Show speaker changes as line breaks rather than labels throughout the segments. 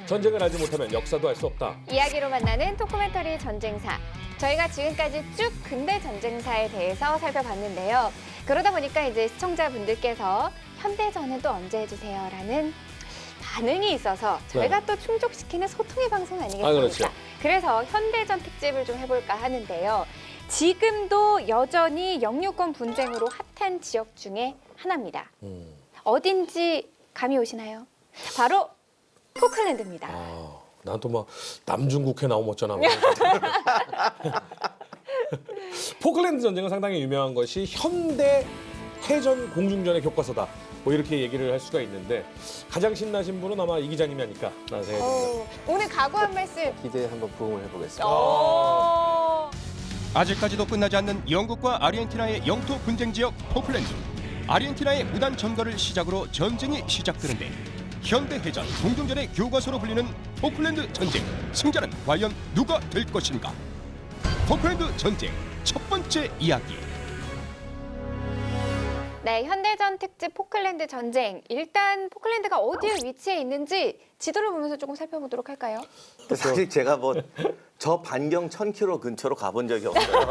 전쟁을 알지 못하면 역사도 알 수 없다.
이야기로 만나는 토크멘터리 전쟁사. 저희가 지금까지 쭉 근대 전쟁사에 대해서 살펴봤는데요. 그러다 보니까 이제 시청자분들께서 현대전은 또 언제 해주세요라는 반응이 있어서 저희가 또 충족시키는 소통의 방송 아니겠습니까?
그렇죠.
그래서 현대전 특집을 좀 해볼까 하는데요. 지금도 여전히 영유권 분쟁으로 핫한 지역 중에 하나입니다. 어딘지 감이 오시나요? 바로 포클랜드입니다.
난 또 막 남중국해 나오면 어쩌나. 포클랜드 전쟁은 상당히 유명한 것이 현대 해전 공중전의 교과서다. 뭐 이렇게 얘기를 할 수가 있는데 가장 신나신 분은 아마 이 기자님이 아닐까 라는 생각이 듭니다.
오늘 각오한 말씀.
기대에 한번 부응을 해보겠습니다.
아직까지도 끝나지 않는 영국과 아르헨티나의 영토 분쟁 지역 포클랜드. 아르헨티나의 무단 점거를 시작으로 전쟁이 시작되는데 현대 해전 공중전의 교과서로 불리는 포클랜드 전쟁. 승자는 과연 누가 될 것인가? 포클랜드 전쟁 첫 번째 이야기.
네, 현대전 특집 포클랜드 전쟁. 일단 포클랜드가 어디에 위치해 있는지 지도를 보면서 조금 살펴보도록 할까요?
사실 제가 뭐 저 반경 1000km 근처로 가본 적이 없어요.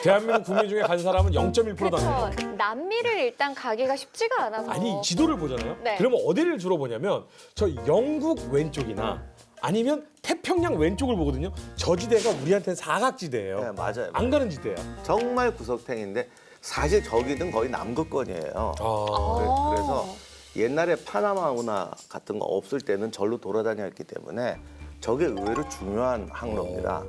대한민국 국민 중에 간 사람은 0.1%도 안 돼요.
그렇죠. 남미를 일단 가기가 쉽지가 않아서.
아니 지도를 보잖아요.
네.
그러면 어디를 주로 보냐면 저 영국 왼쪽이나 아니면 태평양 왼쪽을 보거든요. 저 지대가 우리한테는 사각지대예요.
네, 맞아요.
안 가는 지대야.
정말 구석탱인데 사실 저기는 거의 남극권이에요. 그래서 옛날에 파나마 운하 같은 거 없을 때는 절로 돌아다녔기 때문에 저게 의외로 중요한 항로입니다.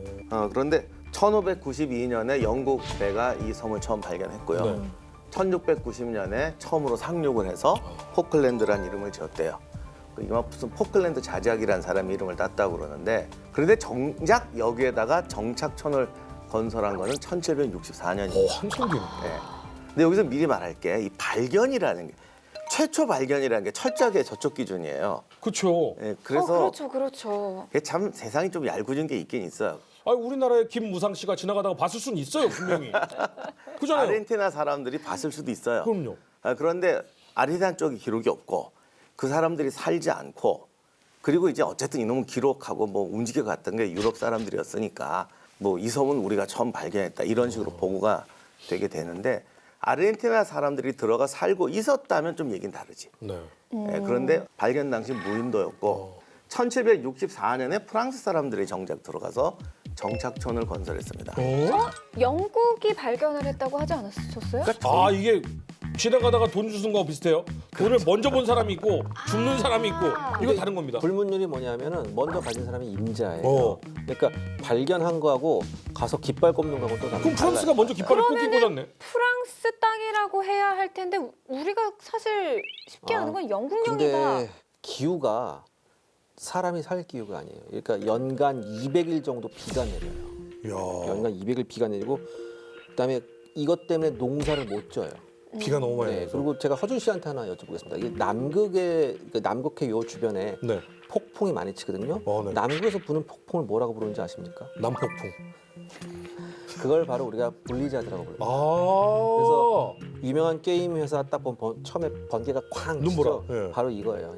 그런데 1592년에 영국 배가 이 섬을 처음 발견했고요.
네.
1690년에 처음으로 상륙을 해서 포클랜드라는 이름을 지었대요. 이마 무슨 포클랜드 자작이라는 사람이 이름을 땄다고 그러는데 그런데 정작 여기에다가 정착촌을 건설한 거는 1764년입니다.
한참 뒤네.
네. 근데 여기서 미리 말할게. 이 발견이라는 게 최초 발견이라는 게 철저하게 저쪽 기준이에요.
그렇죠.
네, 그래서
그렇죠.
이게 참 세상이 좀 얄궂은 게 있긴 있어요.
아, 우리나라의 김무상 씨가 지나가다가 봤을 수는 있어요, 분명히. 그잖아요.
아르헨티나 사람들이 봤을 수도 있어요.
그럼요.
그런데 아르헨티나 쪽이 기록이 없고 그 사람들이 살지 않고 그리고 이제 어쨌든 이놈은 기록하고 뭐 움직여 갔던 게 유럽 사람들이었으니까 뭐 이 섬은 우리가 처음 발견했다 이런 식으로 보고가 되게 되는데 아르헨티나 사람들이 들어가 살고 있었다면 좀 얘기는 다르지.
네.
네, 그런데 발견 당시 무인도였고 1764년에 프랑스 사람들이 정작 들어가서 정착촌을 건설했습니다.
영국이 발견을 했다고 하지 않았었어요?
아, 이게 지나가다가 돈 주는 거 비슷해요. 돈을 먼저 본 사람이 있고 죽는 사람이 있고 이거 다른 겁니다.
불문율이 뭐냐면은 먼저 가진 사람이 임자예요.
어.
그러니까 발견한 거하고 가서 깃발 꼽는 거하고 또
그럼 프랑스가 먼저 깃발을 꽂긴 꽂았네.
프랑스 땅이라고 해야 할 텐데 우리가 사실 쉽게 아는 건 영국령이다.
근데 기후가 사람이 살 기후가 아니에요. 그러니까 연간 200일 정도 비가 내려요. 연간 200일 비가 내리고 그다음에 이것 때문에 농사를 못 져요.
비가 너무 많이
네,
내서.
그리고 제가 허준 씨한테 하나 여쭤보겠습니다. 이게 남극의 요 주변에
네.
폭풍이 많이 치거든요.
네.
남극에서 부는 폭풍을 뭐라고 부르는지 아십니까?
남폭풍.
그걸 바로 우리가 블리자드라고 불러요.
아.
그래서 유명한 게임 회사 딱 보면 처음에 번개가 쾅
눈보라.
치죠.
예.
바로 이거예요.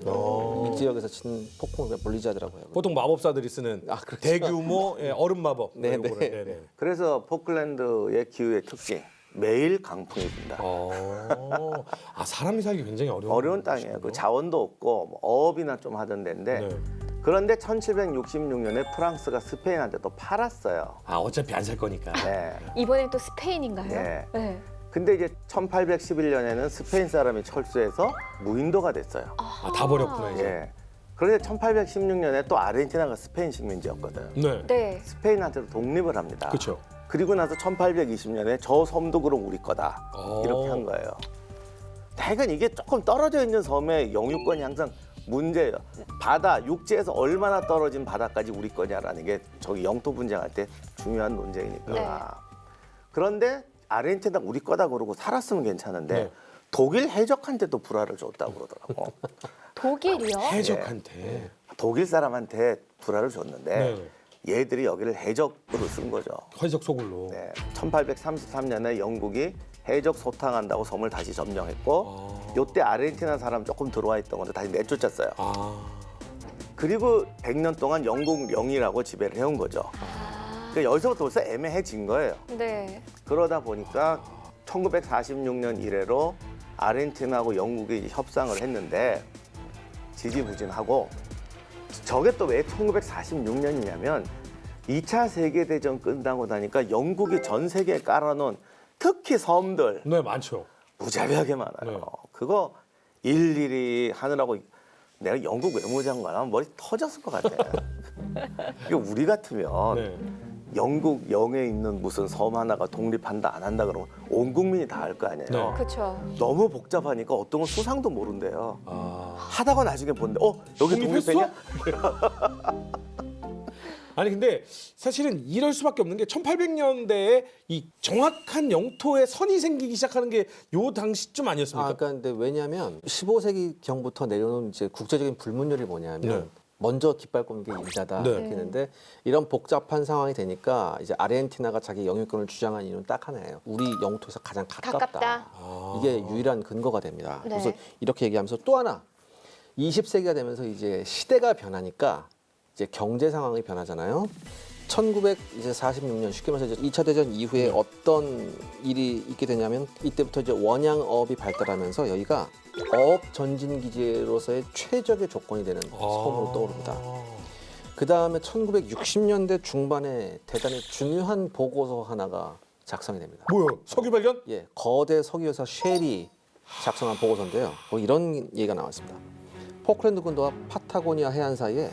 이 지역에서 친 폭풍을 블리자드라고 해요.
보통 마법사들이 쓰는
그렇죠.
대규모 얼음 마법.
네,
이거를.
네.
네네.
그래서 포클랜드의 기후의 특징 매일 강풍이 분다.
아, 사람이 살기 굉장히
어려운 땅이에요. 그 자원도 없고 뭐 어업이나 좀 하던 데인데
네.
그런데 1766년에 프랑스가 스페인한테 또 팔았어요.
아, 어차피 안 살 거니까.
네.
이번엔 또 스페인인가요?
네.
네.
근데 이제 1811년에는 스페인 사람이 철수해서 무인도가 됐어요.
아, 다 버렸구나 이제.
예. 그런데 1816년에 또 아르헨티나가 스페인 식민지였거든.
네.
네.
스페인한테도 독립을 합니다.
그렇죠.
그리고 나서 1820년에 저 섬도 그럼 우리 거다. 이렇게 한 거예요. 하여간 이게 조금 떨어져 있는 섬의 영유권이 항상 문제예요. 바다, 육지에서 얼마나 떨어진 바다까지 우리 거냐라는 게 저기 영토 분쟁할 때 중요한 논쟁이니까.
네.
그런데 아르헨티나 우리 거다 그러고 살았으면 괜찮은데
네.
독일 해적한테도 불화를 줬다고 그러더라고.
독일이요?
해적한테.
독일 사람한테 불화를 줬는데
네.
얘들이 여기를 해적으로 쓴 거죠.
해적 소굴로.
네. 1833년에 영국이 해적 소탕한다고 섬을 다시 점령했고 요때 아르헨티나 사람 조금 들어와 있던 건데 다시 내쫓았어요.
아.
그리고 100년 동안 영국 영이라고 지배를 해온 거죠. 그러니까 여기서부터 벌써 애매해진 거예요.
네.
그러다 보니까 1946년 이래로 아르헨티나하고 영국이 협상을 했는데 지지부진하고, 저게 또 왜 1946년이냐면 2차 세계대전 끝나고 나니까 영국이 전 세계에 깔아놓은 특히 섬들
네, 많죠.
무자비하게 많아요.
네.
그거 일일이 하느라고 내가 영국 외무장관하면 머리 터졌을 것 같아. 이거 우리 같으면
네.
영국 영에 있는 무슨 섬 하나가 독립한다 안 한다 그러면 온 국민이 다 알 거 아니에요.
네.
그렇죠.
너무 복잡하니까 어떤 건 수상도 모른대요.
아.
하다가 나중에 보는데 여기
독립했어?
독립했냐?
아니 근데 사실은 이럴 수밖에 없는 게 1800년대에 이 정확한 영토의 선이 생기기 시작하는 게 요 당시쯤 아니었습니까?
그러니까 근데 왜냐하면 15세기 경부터 내려오는 이제 국제적인 불문율이 뭐냐면
네.
먼저 깃발 꽂는 게 인자다
네.
이렇게 했는데 이런 복잡한 상황이 되니까 이제 아르헨티나가 자기 영유권을 주장한 이유는 딱 하나예요. 우리 영토에서 가장 가깝다. 이게 유일한 근거가 됩니다.
네.
그래서 이렇게 얘기하면서 또 하나 20세기가 되면서 이제 시대가 변하니까 이제 경제 상황이 변하잖아요. 1946년 쉽게 말해서 2차 대전 이후에 어떤 일이 있게 되냐면 이때부터 이제 원양어업이 발달하면서 여기가 어업 전진 기지로서의 최적의 조건이 되는 섬으로 떠오릅니다. 그 다음에 1960년대 중반에 대단히 중요한 보고서 하나가 작성이 됩니다.
뭐요? 석유 발견?
예, 거대 석유회사 쉘이 작성한 보고서인데요. 뭐 이런 얘기가 나왔습니다. 포클랜드 군도와 파타고니아 해안 사이에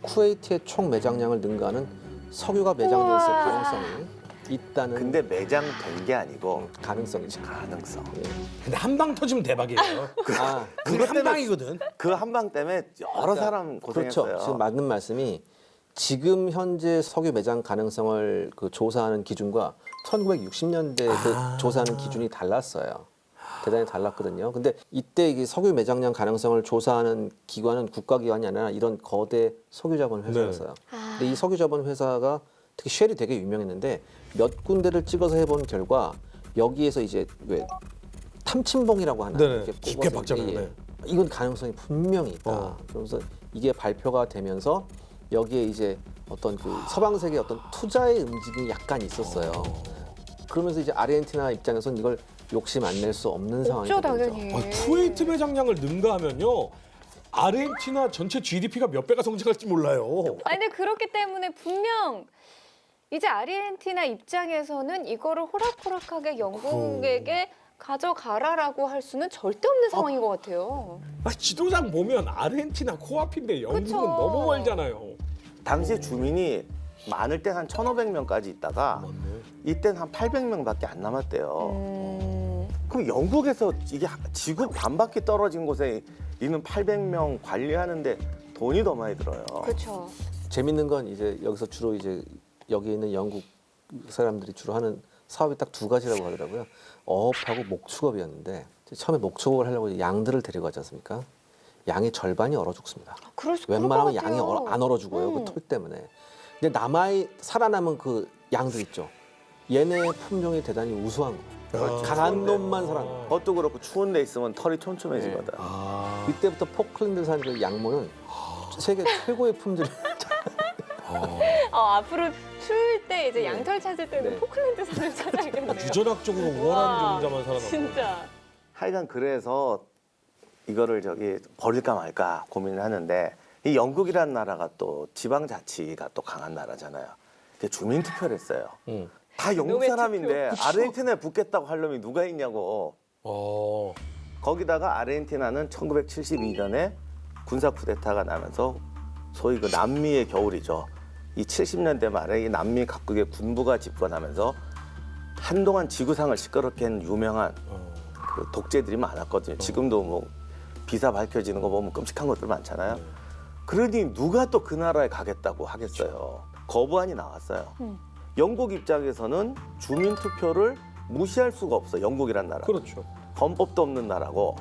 쿠웨이트의 총 매장량을 능가하는 석유가 매장되었을
우와.
가능성이 있다는
근데 매장된 게 아니고
가능성이죠.
가능성.
근데 한 방 터지면 대박이에요.
아,
그게 한 방이거든.
그 한 방 때문에 여러 사람 고생했어요.
그렇죠. 지금 맞는 말씀이 지금 현재 석유 매장 가능성을 그 조사하는 기준과 1960년대 그 조사하는 기준이 달랐어요. 대단히 달랐거든요. 근데 이때 이게 석유 매장량 가능성을 조사하는 기관은 국가기관이 아니라 이런 거대 석유 자본 회사였어요. 근데 이 석유 자본 회사가 특히 쉘이 되게 유명했는데 몇 군데를 찍어서 해본 결과 여기에서 이제 왜 탐침봉이라고 하나
네네.
이렇게
깊게
꼽아서
박잖아요.
이게
네.
이건 가능성이 분명히 있다. 그러면서 이게 발표가 되면서 여기에 이제 어떤 그 서방 세계의 어떤 투자의 움직임이 약간 있었어요. 그러면서 이제 아르헨티나 입장에서는 이걸 욕심 안 낼 수 없는 상황이
없죠,
되는 거죠.
당연히.
쿠웨이트 매장량을 능가하면요. 아르헨티나 전체 GDP가 몇 배가 성장할지 몰라요.
아니 근데 그렇기 때문에 분명 이제 아르헨티나 입장에서는 이거를 호락호락하게 영국에게 가져가라라고 할 수는 절대 없는 상황인 것 같아요.
지도상 보면 아르헨티나 코앞인데 영국은
그쵸.
너무 멀잖아요.
당시 주민이 많을 때 한 1,500명까지 있다가 이때는 한 800명밖에 안 남았대요. 그럼 영국에서 이게 지구 반바퀴 떨어진 곳에 있는 800명 관리하는데 돈이 더 많이 들어요.
그렇죠.
재밌는 건 이제 여기서 주로 이제 여기 있는 영국 사람들이 주로 하는 사업이 딱 두 가지라고 하더라고요. 어업하고 목축업이었는데 처음에 목축업을 하려고 양들을 데려가지 않습니까? 양의 절반이 얼어 죽습니다. 웬만하면 양이 안 얼어 죽어요. 그 털 때문에. 근데 살아남은 그 양들 있죠. 얘네의 품종이 대단히 우수한 거예요. 강한 놈만 살아남은 거예요.
그것도 그렇고 추운 데 있으면 털이 촘촘해지거든.
이때부터 포클랜드 산 그 양모는 세계 최고의 품질.
앞으로 추울 때 이제 양털 찾을 때는
네.
포클랜드 산을 찾아야겠네요.
유전학적으로
와,
우월한 종자만 살아남고.
진짜.
하여간 그래서 이거를 버릴까 말까 고민을 하는데 이 영국이라는 나라가 또 지방자치가 또 강한 나라잖아요. 주민 투표를 했어요. 다 영국
노예
사람인데 아르헨티나에 붙겠다고 할 놈이 누가 있냐고. 거기다가 아르헨티나는 1972년에 군사 쿠데타가 나면서 소위 그 남미의 겨울이죠. 이 70년대 말에 이 남미 각국의 군부가 집권하면서 한동안 지구상을 시끄럽게 한 유명한 그 독재들이 많았거든요. 지금도 뭐 비사 밝혀지는 거 보면 끔찍한 것들 많잖아요. 그러니 누가 또 그 나라에 가겠다고 하겠어요. 거부안이 나왔어요. 영국 입장에서는 주민 투표를 무시할 수가 없어. 영국이란 나라.
그렇죠.
헌법도 없는 나라고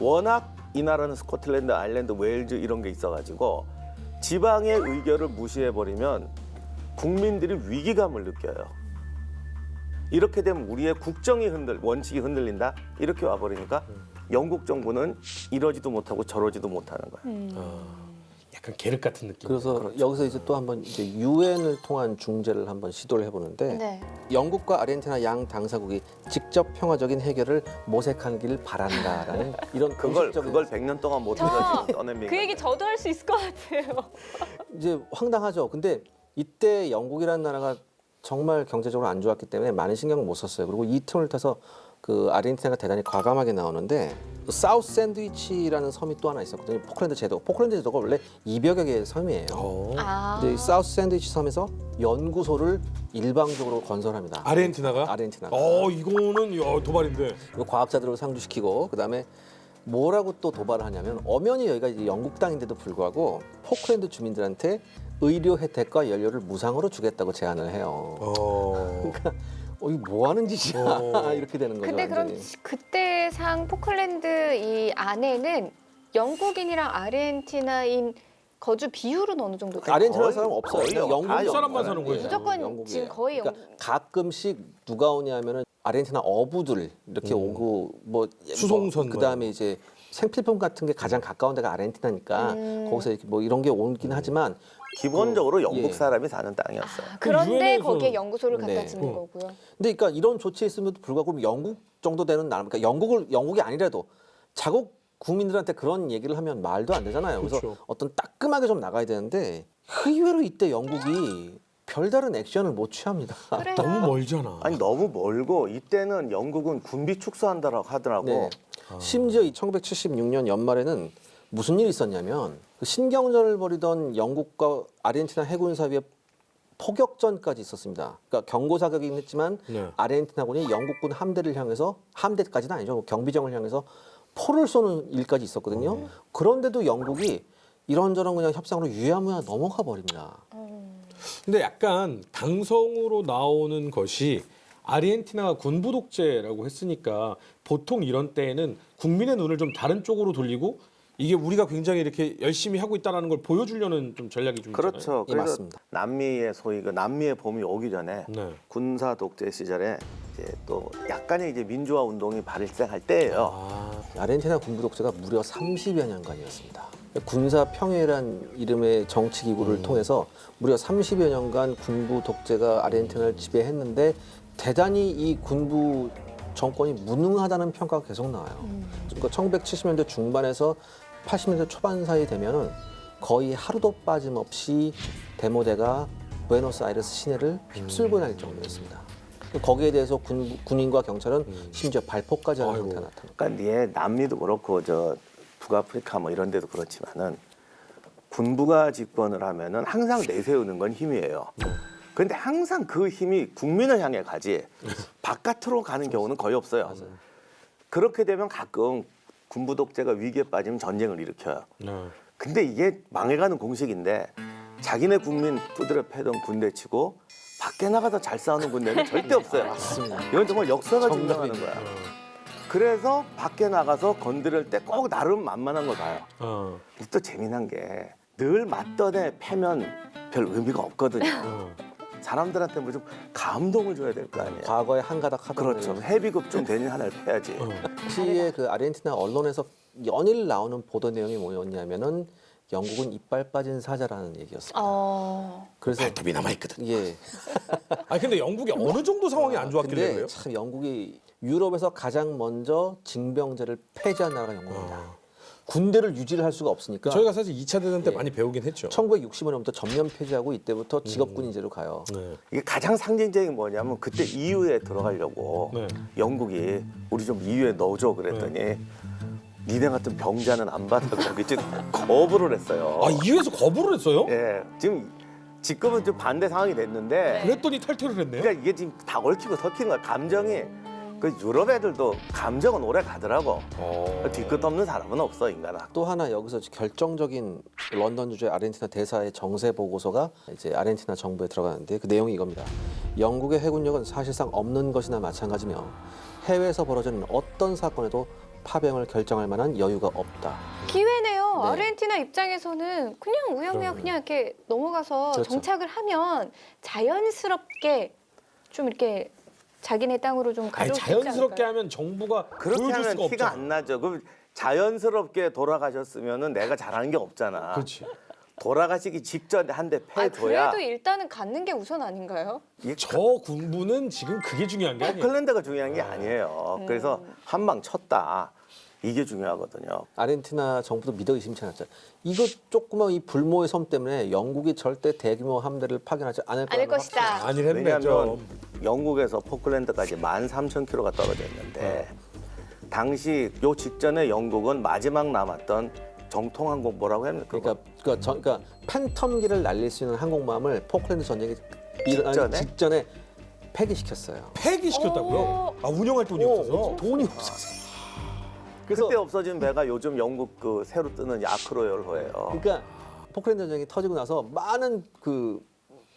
워낙 이 나라는 스코틀랜드, 아일랜드, 웨일즈 이런 게 있어가지고 지방의 의결을 무시해버리면 국민들이 위기감을 느껴요. 이렇게 되면 우리의 국정이 원칙이 흔들린다? 이렇게 와버리니까 영국 정부는 이러지도 못하고 저러지도 못하는 거예요.
약간 계륵 같은 느낌.
그래서 여기서 이제 또 한번 이제 유엔을 통한 중재를 한번 시도를 해보는데
네.
영국과 아르헨티나 양 당사국이 직접 평화적인 해결을 모색하길 바란다라는 이런
그걸
공식적인
100년 동안 못 해가지고 떠낸
그 얘기 저도 할 수 있을 것 같아요.
이제 황당하죠. 근데 이때 영국이라는 나라가 정말 경제적으로 안 좋았기 때문에 많은 신경을 못 썼어요. 그리고 이 틈을 타서 그 아르헨티나가 대단히 과감하게 나오는데 사우스 샌드위치라는 섬이 또 하나 있었거든요. 포클랜드 제도. 포클랜드 제도가 원래 200여 개의 섬이에요.
아.
근데 이 사우스 샌드위치 섬에서 연구소를 일방적으로 건설합니다.
아르헨티나가?
아르헨티나가.
이거는 도발인데.
그 과학자들을 상주시키고 그다음에 뭐라고 또 도발을 하냐면 엄연히 여기가 이제 영국 땅인데도 불구하고 포클랜드 주민들한테 의료 혜택과 연료를 무상으로 주겠다고 제안을 해요. 그러니까 이게 뭐 하는 짓이야 이렇게 되는 거죠.
근데 그럼
완전히.
그때 상 포클랜드 이 안에는 영국인이랑 아르헨티나인 거주 비율은 어느 정도 돼요?
아르헨티나
거의-
사람 없어요.
거의
그냥 영국
다
사람만 사는 거예요.
무조건
영국이에요.
지금 거의
그러니까 가끔씩 누가 오냐면은 아르헨티나 어부들 이렇게 오고 뭐
수송선
그다음에 이제 생필품 같은 게 가장 가까운 데가 아르헨티나니까 거기서 이렇게 뭐 이런 게 오긴 하지만
기본적으로 영국
예.
사람이 사는 땅이었어요.
그런데
유엔에서-
거기에 연구소를 갖다
네.
짓는 거고요.
근데 그러니까 이런 조치에 있음에도 불구하고 그럼 영국 정도 되는 나라, 그러니까 영국이 아니라도 자국 국민들한테 그런 얘기를 하면 말도 안 되잖아요. 그래서
그렇죠.
어떤 따끔하게 좀 나가야 되는데 의외로 이때 영국이 별다른 액션을 못 취합니다.
그래요.
너무 멀잖아.
아니 너무 멀고 이때는 영국은 군비 축소한다라고 하더라고.
네. 심지어 이 1976년 연말에는 무슨 일이 있었냐면 그 신경전을 벌이던 영국과 아르헨티나 해군 사이에 포격전까지 있었습니다. 그러니까 경고 사격이긴 했지만
네.
아르헨티나군이 영국군 함대를 향해서 함대까지는 아니죠. 경비정을 향해서 포를 쏘는 일까지 있었거든요. 그런데도 영국이 이런저런 그냥 협상으로 유야무야 넘어가 버립니다.
근데 약간 당성으로 나오는 것이 아르헨티나가 군부 독재라고 했으니까 보통 이런 때에는 국민의 눈을 좀 다른 쪽으로 돌리고 이게 우리가 굉장히 이렇게 열심히 하고 있다는 걸 보여주려는 좀 전략이 좀 있잖아요.
그렇죠.
예,
그래서
맞습니다.
남미의 소위 그 남미의 봄이 오기 전에
네.
군사 독재 시절에 이제 또 약간의 이제 민주화 운동이 발생할 때예요.
아르헨티나 군부 독재가 무려 30여 년간이었습니다. 군사 평화란 이름의 정치 기구를 통해서 무려 30여 년간 군부 독재가 아르헨티나를 지배했는데 대단히 이 군부 정권이 무능하다는 평가가 계속 나와요. 그러니까 1970년대 중반에서 80년대 초반 사이 되면은 거의 하루도 빠짐없이 데모대가 부에노스아이레스 시내를 휩쓸고 다닐 정도였습니다. 거기에 대해서 군인과 경찰은 심지어 발포까지 하는
아이고.
상태가 나타납니다.
그러니까 이게 남미도 그렇고 저 북아프리카 뭐 이런 데도 그렇지만은 군부가 집권을 하면은 항상 내세우는 건 힘이에요. 그런데 항상 그 힘이 국민을 향해 가지 바깥으로 가는 경우는 거의 없어요. 그렇게 되면 가끔 군부 독재가 위기에 빠지면 전쟁을 일으켜요.
네.
근데 이게 망해가는 공식인데 자기네 국민 두드려 패던 군대치고 밖에 나가서 잘 싸우는 군대는 절대 없어요. 이건 정말 역사가 증명하는 거야. 그래서 밖에 나가서 건드릴 때 꼭 나름 만만한 걸 봐요. 근데 또 재미난 게 늘 맞던 애 패면 별 의미가 없거든요. 사람들한테 뭐 좀 감동을 줘야 될 거 아니에요.
과거에 한가닥 하던
그렇죠. 회비급 좀 되는 하나를 패야지.
당시에 그 아르헨티나 언론에서 연일 나오는 보도 내용이 뭐였냐면은 영국은 이빨 빠진 사자라는 얘기였습니다. 그래서
발톱이 남아있거든.
예.
근데 영국이 어느 정도 상황이 안 좋았길래
근데
그래요?
참 영국이 유럽에서 가장 먼저 징병제를 폐지한 나라가 영국입니다. 군대를 유지를 할 수가 없으니까
저희가 사실 2차 대전 때
예.
많이 배우긴 했죠.
1965년부터 전면 폐지하고 이때부터 직업군인제로 가요.
네.
이게 가장 상징적인 뭐냐면 그때 EU에 들어가려고
네.
영국이 우리 좀 EU에 넣어줘 그랬더니 니네 같은 병자는 안 받아고 이제 거부를 했어요.
EU에서 거부를 했어요?
예, 지금은 좀 반대 상황이 됐는데
그랬더니 탈퇴를 했네요.
그러니까 이게 지금 다 얽히고 섞인 거야. 감정이 그 유럽 애들도 감정은 오래 가더라고. 뒤끝 없는 사람은 없어 인간아.
또 하나 여기서 결정적인 런던 주재 아르헨티나 대사의 정세 보고서가 이제 아르헨티나 정부에 들어가는데 그 내용이 이겁니다. 영국의 해군력은 사실상 없는 것이나 마찬가지며 해외에서 벌어지는 어떤 사건에도 파병을 결정할 만한 여유가 없다.
기회네요.
네.
아르헨티나 입장에서는 그냥 우연우연 그냥 이렇게 넘어가서
그렇죠.
정착을 하면 자연스럽게 좀 이렇게 자기네 땅으로 좀 가져올 수 있지
자연스럽게
않을까요?
하면 정부가
그렇게
보여줄
하면
수가
티가
없잖아.
안 나죠. 그럼 자연스럽게 돌아가셨으면은 내가 잘하는 게 없잖아.
그렇지.
돌아가시기 직전에 한 대
아,
패줘야
그래도 일단은 갖는 게 우선 아닌가요?
저 군부는 지금 그게 중요한 게 아니에요.
포클랜드가 중요한 게 아니에요. 그래서 한 방 쳤다. 이게 중요하거든요.
아르헨티나 정부도 믿어 의심치 않았죠. 이거 조그만 이 불모의 섬 때문에 영국이 절대 대규모 함대를 파견하지 않을
아닐
거라는
것이다.
아니랬네
왜냐하면
좀.
영국에서 포클랜드까지 13,000km가 떨어져 있는데 당시 요 직전에 영국은 마지막 남았던 정통항공 뭐라고 해야 됩니까?
그러니까 팬텀기를 날릴 수 있는 항공모함을 포클랜드 전쟁이 일어나기 직전에 폐기시켰어요.
폐기시켰다고요? 아 운영할 돈이 없어서.
돈이 없어서.
그때 없어진 배가 요즘 영국 그 새로 뜨는 야크로열호예요.
그러니까 포클랜드 전쟁이 터지고 나서 많은 그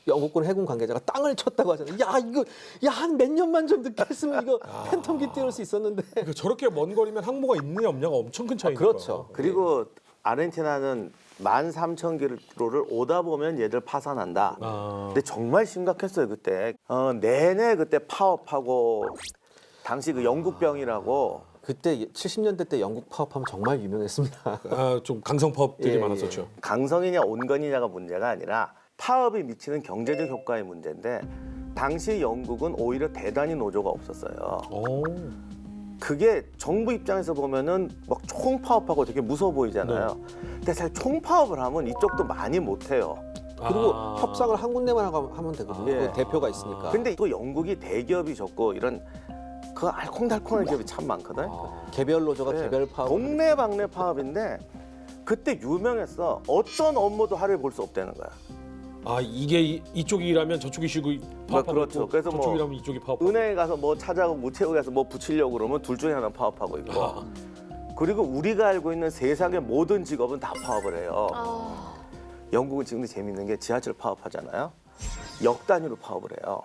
영국군 해군 관계자가 땅을 쳤다고 하잖아요. 야 이거 한 몇 년만 좀 늦게 했으면 이거 팬텀기 띄울 수 있었는데.
그러니까 저렇게 먼 거리면 항모가 있느냐 없냐가 엄청 큰 차이니까.
그렇죠.
그리고 아르헨티나는 13,000km를 오다 보면 얘들 파산한다. 근데 정말 심각했어요 그때. 내내 그때 파업하고 당시 그 영국병이라고
그때 70년대 때 영국 파업하면 정말 유명했습니다.
좀 강성 파업들이
예,
많았었죠.
강성이냐 온건이냐가 문제가 아니라 파업이 미치는 경제적 효과의 문제인데 당시 영국은 오히려 대단히 노조가 없었어요.
오.
그게 정부 입장에서 보면은 막 총파업하고 되게 무서워 보이잖아요. 근데 사실 총파업을 하면 이쪽도 많이 못해요.
그리고 협상을 한 군데만 하면 되거든요.
예.
그 대표가 있으니까.
근데 또 영국이 대기업이 적고 이런 그 알콩달콩한 기업이 참 많거든.
개별 노조가
네.
개별 파업.
동네방네 파업인데 그때 유명했어. 어떤 업무도 하루에 볼 수 없다는 거야.
아 이게 이쪽이 일하면 저쪽이 쉬고 파업하고
그렇죠. 그래서
저쪽이
뭐
일하면 이쪽이 파업.
은행에 가서 뭐 찾아가고 우체국에 가서 뭐 붙이려고 그러면 둘 중에 하나 파업하고 있고. 그리고 우리가 알고 있는 세상의 모든 직업은 다 파업을 해요.
아,
영국은 지금도 재밌는 게 지하철 파업하잖아요. 역 단위로 파업을 해요.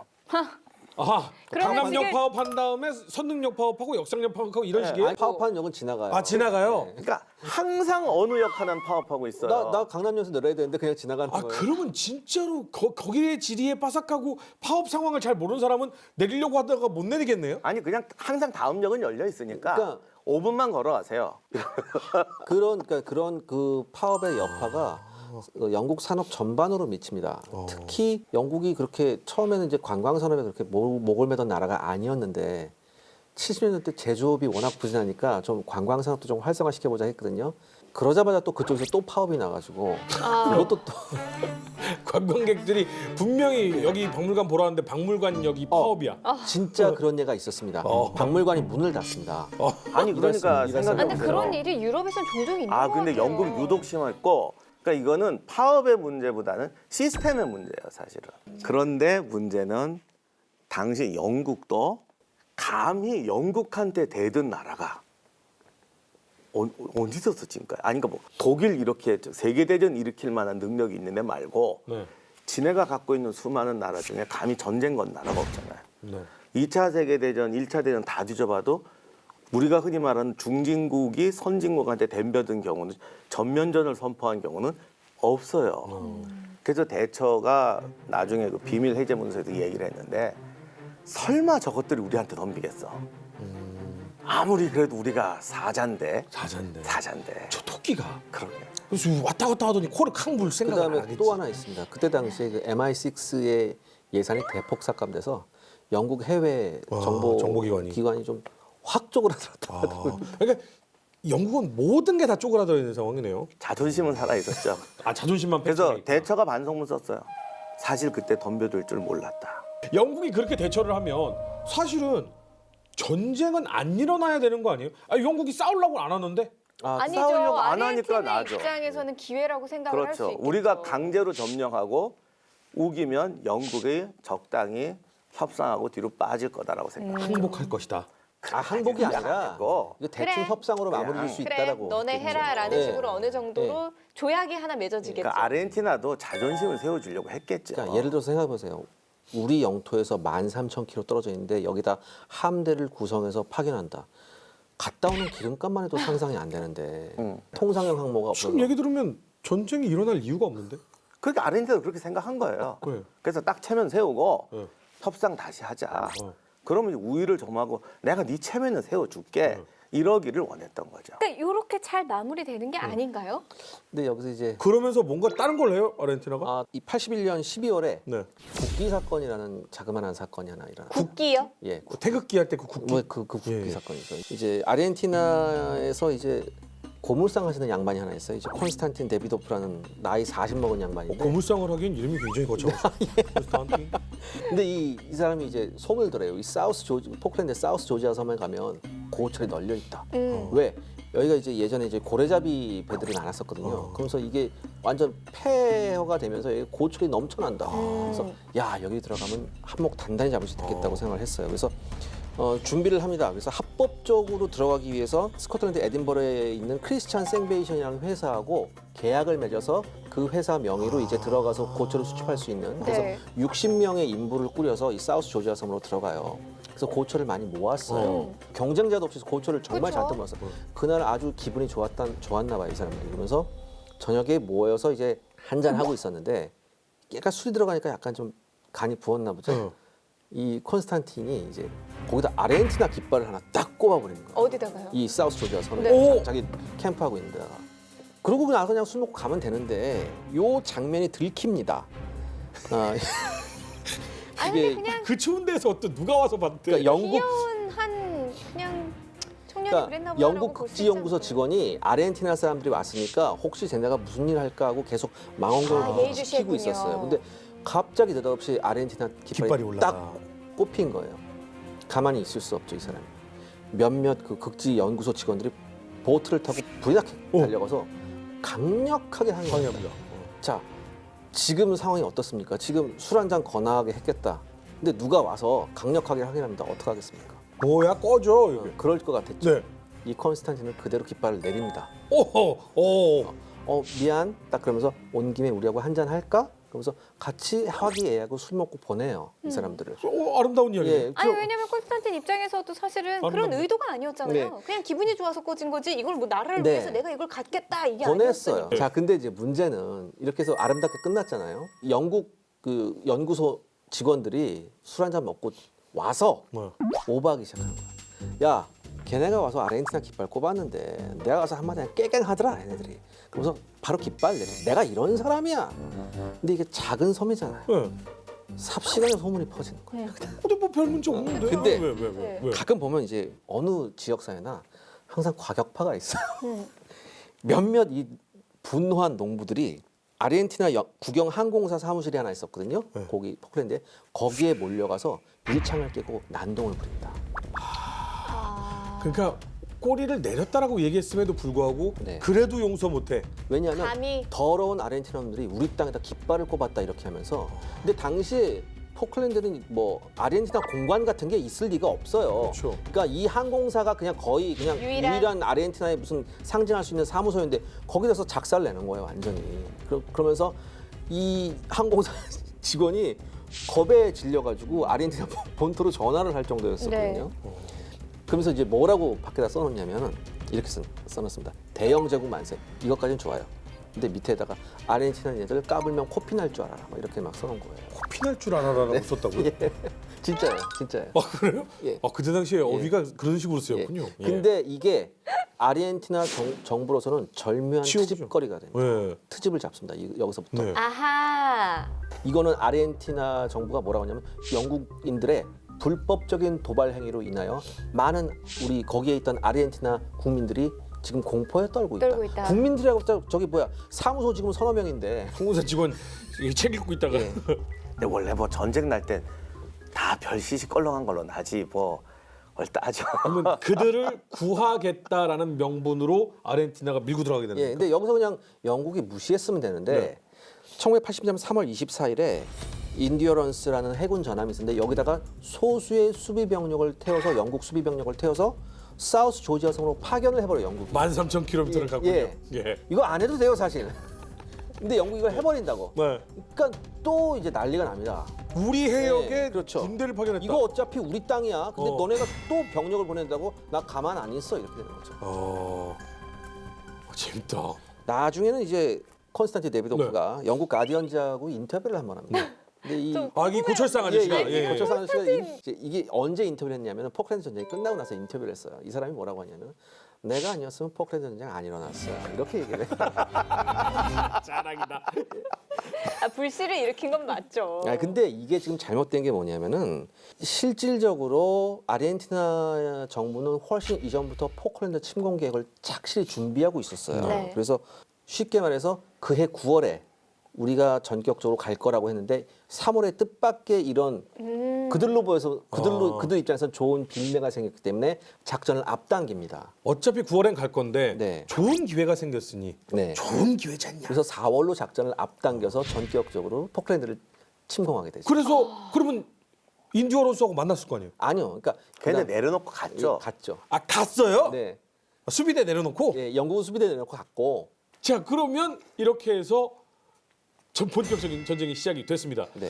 아하.
그러면
강남역
지금-
파업한 다음에 선릉역 파업하고 역상역 파업하고 이런
네,
식이에요?
아니, 파업하는 역은 지나가요.
아 지나가요?
그러니까 항상 어느 역 하나는 파업하고 있어요.
나 강남역에서 내려야 되는데 그냥 지나가는
아
거예요.
그러면 진짜로 거기에 지리에 빠삭하고 파업 상황을 잘 모르는 사람은 내리려고 하다가 못 내리겠네요?
아니 그냥 항상 다음 역은 열려 있으니까
그러니까
5분만 걸어가세요.
그런 그 파업의 여파가 영국 산업 전반으로 미칩니다. 특히 영국이 그렇게 처음에는 이제 관광 산업에 그렇게 목을 매던 나라가 아니었는데 70년대 제조업이 워낙 부진하니까 좀 관광 산업도 좀 활성화시켜 보자 했거든요. 그러자마자 또 그쪽에서 또 파업이 나가지고 그것도 또
관광객들이 분명히 여기 박물관 보러 왔는데 박물관 여기 파업이야.
진짜 그런 예가 있었습니다. 박물관이 문을 닫습니다.
아니 그러니까
이랬습니다.
아,
생각해
근데
보세요.
그런 일이 유럽에선 종종 있는 것
근데
같아요.
영국 유독 심했고 그러니까 이거는 파업의 문제보다는 시스템의 문제예요 사실은. 그런데 문제는 당시 영국도 감히 영국한테 대든 나라가 어디서 지금까지 아니 그러니까 뭐 독일 이렇게 세계대전 일으킬 만한 능력이 있는 애 말고
네.
지네가 갖고 있는 수많은 나라 중에 감히 전쟁 건 나라가 없잖아요.
네.
2차 세계대전, 1차 대전 다 뒤져봐도 우리가 흔히 말하는 중진국이 선진국한테 덤벼든 경우는 전면전을 선포한 경우는 없어요. 그래서 대처가 나중에 그 비밀 해제 문서에도 얘기를 했는데 설마 저것들이 우리한테 덤비겠어. 아무리 그래도 우리가 사자인데.
저 토끼가
그러게.
그래서 왔다 갔다 하더니 코를 캉불 생각을 안
그다음에
하겠지.
또 하나 있습니다. 그때 당시에 그 MI6의 예산이 대폭 삭감돼서 영국 해외
정보기관이.
좀 확 쪼그라들었다.
그러니까 영국은 모든 게 다 쪼그라들어 있는 상황이네요.
자존심은 살아있었죠.
아 자존심만
그래서
팽창해 있다.
대처가 반성문 썼어요. 사실 그때 덤벼들 줄 몰랐다.
영국이 그렇게 대처를 하면 사실은 전쟁은 안 일어나야 되는 거 아니에요? 아 영국이 싸우려고 안 하는데?
아니죠.
싸우려고 안 하니까
아르헨티나
나죠.
입장에서는 기회라고 생각을 할 수
그렇죠.
있겠죠.
우리가 강제로 점령하고 우기면 영국이 적당히 협상하고 뒤로 빠질 거다라고 생각.
항복할 것이다.
항복이 아니라
아니고.
이거 대충
그래.
협상으로
그냥.
마무리될 수
그래,
있다라고.
너네
느꼈죠.
해라라는
네.
식으로 어느 정도로 조약이 하나 맺어지겠죠.
그러니까 아르헨티나도 자존심을 세워주려고 했겠죠.
그러니까 예를 들어서 생각해 보세요. 우리 영토에서 13,000km 떨어져 있는데 여기다 함대를 구성해서 파견한다. 갔다 오는 기름값만 해도 상상이 안 되는데 통상형 항모가 없어서
지금 얘기 들으면 전쟁이 일어날 이유가 없는데?
그러니까 아르헨티나도 그렇게 생각한 거예요.
네.
그래서 딱 체면 세우고
네.
협상 다시 하자.
어.
그러면 이제 우위를 점하고 내가 네 체면을 세워줄게. 이러기를 원했던 거죠.
그러니까 이렇게 잘 마무리되는 게 아닌가요?
근데 여기서 이제
그러면서 뭔가 다른 걸 해요, 아르헨티나가?
이 81년 12월에
네.
국기 사건이라는 자그마한 사건이 하나 일어나.
국기요?
예,
태극기 할 때 그 국기.
그 국기
예, 예.
사건이죠. 이제 아르헨티나에서 이제 고물상 하시는 양반이 하나 있어요. 이제 콘스탄틴 데비도프라는 나이 40 먹은 양반인데.
고물상을 하기엔 이름이 굉장히 거창하죠. 콘스탄틴.
근데 이 사람이 이제 소문을 들어요. 이 포클랜드 사우스 조지아 섬에 가면 고철이 널려 있다. 왜? 여기가 이제 예전에 이제 고래잡이 배들이 많았었거든요. 그러면서 이게 완전 폐허가 되면서 여기 고철이 넘쳐난다. 그래서 야 여기 들어가면 한몫 단단히 잡을 수 있겠다고 생각을 했어요. 그래서 준비를 합니다. 그래서 합법적으로 들어가기 위해서 스코틀랜드 에딘버러에 있는 크리스찬 생베이션이라는 회사하고 계약을 맺어서 그 회사 명의로 이제 들어가서 고철을 수출할 수 있는 그래서
네.
60명의 인부를 꾸려서 이 사우스 조지아 섬으로 들어가요. 그래서 고철을 많이 모았어요. 경쟁자도 없이 고철을 정말
그쵸?
잔뜩 모았어요. 그날 아주 기분이 좋았나 봐요, 이 사람들이. 그러면서 저녁에 모여서 이제 한잔 하고 있었는데 약간 술이 들어가니까 약간 좀 간이 부었나 보죠. 이 콘스탄틴이 이제 거기다 아르헨티나 깃발을 하나 딱 꼽아버리는 거예요.
어디다가요?
이 사우스 조지아 섬에
네.
자기 캠프하고 있는 데다가. 그러고 그냥 술 먹고 가면 되는데 요 장면이 들킵니다.
아니 근데
이게
그냥
그 추운 데서 어떤 누가 와서 봤대?
그러니까 영국
귀여운 한 그냥 청년이 그랬나
그러니까
보다라고
영국
볼수
국지연구소
있잖아요.
직원이 아르헨티나 사람들이 왔으니까 혹시 쟤네가 무슨 일 할까 하고 계속 망원경을 지키고
예의주시했군요.
있었어요. 근데 갑자기 느닷없이 아르헨티나
깃발이
깃발이
올라가.
딱 꼽힌 거예요. 가만히 있을 수 없죠, 이 사람이. 몇몇 그 극지 연구소 직원들이 보트를 타고 부리나게 달려가서 강력하게 항의합니다.
방해합니다.
자, 지금 상황이 어떻습니까? 지금 술 한 잔 거나하게 했겠다. 근데 누가 와서 강력하게 항의합니다. 어떻게 하겠습니까?
뭐야 꺼져 이게.
그럴 것 같았죠.
네.
이 콘스탄틴은 그대로 깃발을 내립니다.
오호.
미안. 딱 그러면서 온 김에 우리하고 한잔 할까? 그러면서 같이 화기애애하고 술 먹고 보내요. 이 사람들을.
아름다운 이야기.
예,
아니 왜냐면 콘스탄틴 입장에서도 사실은 그런
아름답네.
의도가 아니었잖아요.
네.
그냥 기분이 좋아서 꽂은 거지. 이걸 뭐 나라를
네.
위해서 내가 이걸 갖겠다 이게
보냈어요.
아니었으니까.
자, 근데 이제 문제는 이렇게 해서 아름답게 끝났잖아요. 영국 그 연구소 직원들이 술 한 잔 먹고 와서
뭐.
오버하기 시작하는 거야. 야, 걔네가 와서 아르헨티나 깃발 꼽았는데 내가 가서 한마디 하면 깨갱하더라, 얘네들이. 그러면서 바로 깃발 내려. 내가 이런 사람이야. 근데 이게 작은 섬이잖아요.
네.
삽시간에 소문이 퍼지는 거예요.
근데 뭐 별 문제 없는데.
근데
왜?
가끔 보면 이제 어느 지역사회나 항상 과격파가 있어요.
음.
몇몇 이 분노한 농부들이 아르헨티나 국영 항공사 사무실이 하나 있었거든요.
네.
거기 포클랜드에 거기에 몰려가서 밀창을 깨고 난동을 부립니다.
아,
그러니까 꼬리를 내렸다라고 얘기했음에도 불구하고
네.
그래도 용서 못해.
왜냐하면
감히
더러운 아르헨티나놈들이 우리 땅에다 깃발을 꼽았다 이렇게 하면서 근데 당시에 포클랜드는 뭐 아르헨티나 공관 같은 게 있을 리가 없어요.
그렇죠.
그러니까 이 항공사가 그냥 거의 그냥 유일한 아르헨티나의 무슨 상징할 수 있는 사무소인데 거기서 작사를 내는 거예요, 완전히. 그러면서 이 항공사 직원이 겁에 질려가지고 아르헨티나 본토로 전화를 할 정도였었거든요. 그러면서 이제 뭐라고 밖에다 써놓냐면은 이렇게 써놨습니다. 대영 제국 만세. 이것까지는 좋아요. 근데 밑에다가 아르헨티나 애들 까불면 코피 날 줄 알아라. 막 이렇게 막 써놓은 거예요.
코피 날 줄 알아라고 썼다고요?
예. 진짜예요, 진짜예요.
아 그래요?
예.
아 그때 당시에 어휘가 그런 식으로
예.
쓰였군요. 예.
근데 이게 아르헨티나 정부로서는 절묘한
치욕이죠.
트집거리가 됩니다.
예.
트집을 잡습니다. 여기서부터.
네.
아하.
이거는 아르헨티나 정부가 뭐라고 하냐면 영국인들의 불법적인 도발 행위로 인하여 많은 우리 거기에 있던 아르헨티나 국민들이 지금 공포에 떨고 있다.
떨고 있다.
국민들이라고 저기 뭐야 사무소 지금 서너 명인데
항공사 직원 책 읽고 있다가
예.
근데 원래 뭐 전쟁 날 땐 다 별시시 껄렁한 걸로 나지 뭐 얼따죠.
그러면 그들을 구하겠다라는 명분으로 아르헨티나가 밀고 들어가게 되는
예,
거예요.
근데 여기서 그냥 영국이 무시했으면 되는데
네.
1980년 3월 24일에 인디어런스라는 해군 전함이 있었는데 여기다가 소수의 수비 병력을 태워서 영국 수비 병력을 태워서 사우스 조지아 섬으로 파견을 해버려 영국이.
13,000km를
예,
갔군요.
예.
예.
이거 안 해도 돼요 사실. 근데 영국이 이걸 해버린다고.
네.
그러니까 또 이제 난리가 납니다.
우리 해역에
네, 그렇죠.
군대를 파견했다.
이거 어차피 우리 땅이야. 근데
어.
너네가 또 병력을 보낸다고 나 가만 안 있어 이렇게 되는 거죠.
재밌다.
나중에는 이제 콘스탄틴
네.
데비도프가 영국 가디언즈하고 인터뷰를 한 번 합니다. 근데 이
좀
이 고철상 아저씨가
예. 고철상 아저씨가 이게 언제 인터뷰를 했냐면 포클랜드 전쟁이 끝나고 나서 인터뷰를 했어요. 이 사람이 뭐라고 하냐면 내가 아니었으면 포클랜드 전쟁 안 일어났어요. 이렇게 얘기를 해요.
자랑이다.
불씨를 일으킨 건 맞죠.
근데 이게 지금 잘못된 게 뭐냐면은 실질적으로 아르헨티나 정부는 훨씬 이전부터 포클랜드 침공 계획을 착실히 준비하고 있었어요.
네.
그래서 쉽게 말해서 그해 9월에 우리가 전격적으로 갈 거라고 했는데 3월에 뜻밖의 이런 그들로 보여서 그들 입장에서는 좋은 빌미가 생겼기 때문에 작전을 앞당깁니다.
어차피 9월엔 갈 건데
네.
좋은 기회가 생겼으니
네.
좋은 기회지 않냐.
그래서 4월로 작전을 앞당겨서 전격적으로 포클랜드를 침공하게 되죠.
그래서 그러면 인디오 로스하고 만났을 거 아니에요?
아니요. 그러니까
걔네
그다음-
내려놓고 갔죠.
갔죠.
갔어요?
네.
수비대 내려놓고.
예, 영국은 수비대 내놓고 갔고
자, 그러면 이렇게 해서 본격적인 전쟁이 시작이 됐습니다.
네.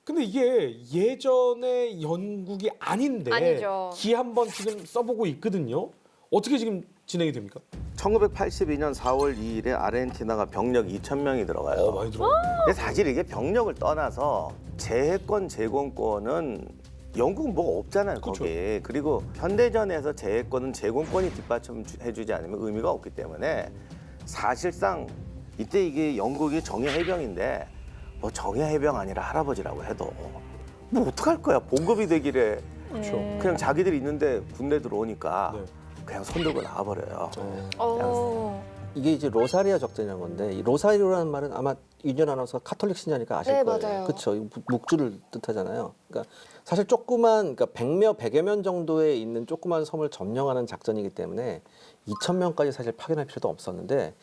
근데 이게 예전의 영국이 아닌데
아니죠.
기 한번 지금 써보고 있거든요. 어떻게 지금 진행이 됩니까?
1982년 4월 2일에 아르헨티나가 병력 2,000명이 들어가요.
많이 들어.
근데 사실 이게 병력을 떠나서 재해권 제공권은 영국은 뭐가 없잖아요,
그쵸.
거기에. 그리고 현대전에서 재해권은 제공권이 뒷받침해주지 않으면 의미가 없기 때문에 사실상 이때 이게 영국이 정예 해병인데 뭐 정예 해병 아니라 할아버지라고 해도 뭐 어떡할 거야. 봉급이 되길래
그렇죠.
그냥 자기들이 있는데 군대 들어오니까
네.
그냥 손 들고 나와버려요.
이게 이제 로사리아 적전이라는 건데 이 로사리오라는 말은 아마 윤전 아나운서가 카톨릭 신자니까 아실
네,
거예요.
맞아요.
그렇죠. 묵주를 뜻하잖아요. 그러니까 사실 조그만 그러니까 100여 명 정도에 있는 조그만 섬을 점령하는 작전이기 때문에 2,000명까지 사실 파견할 필요도 없었는데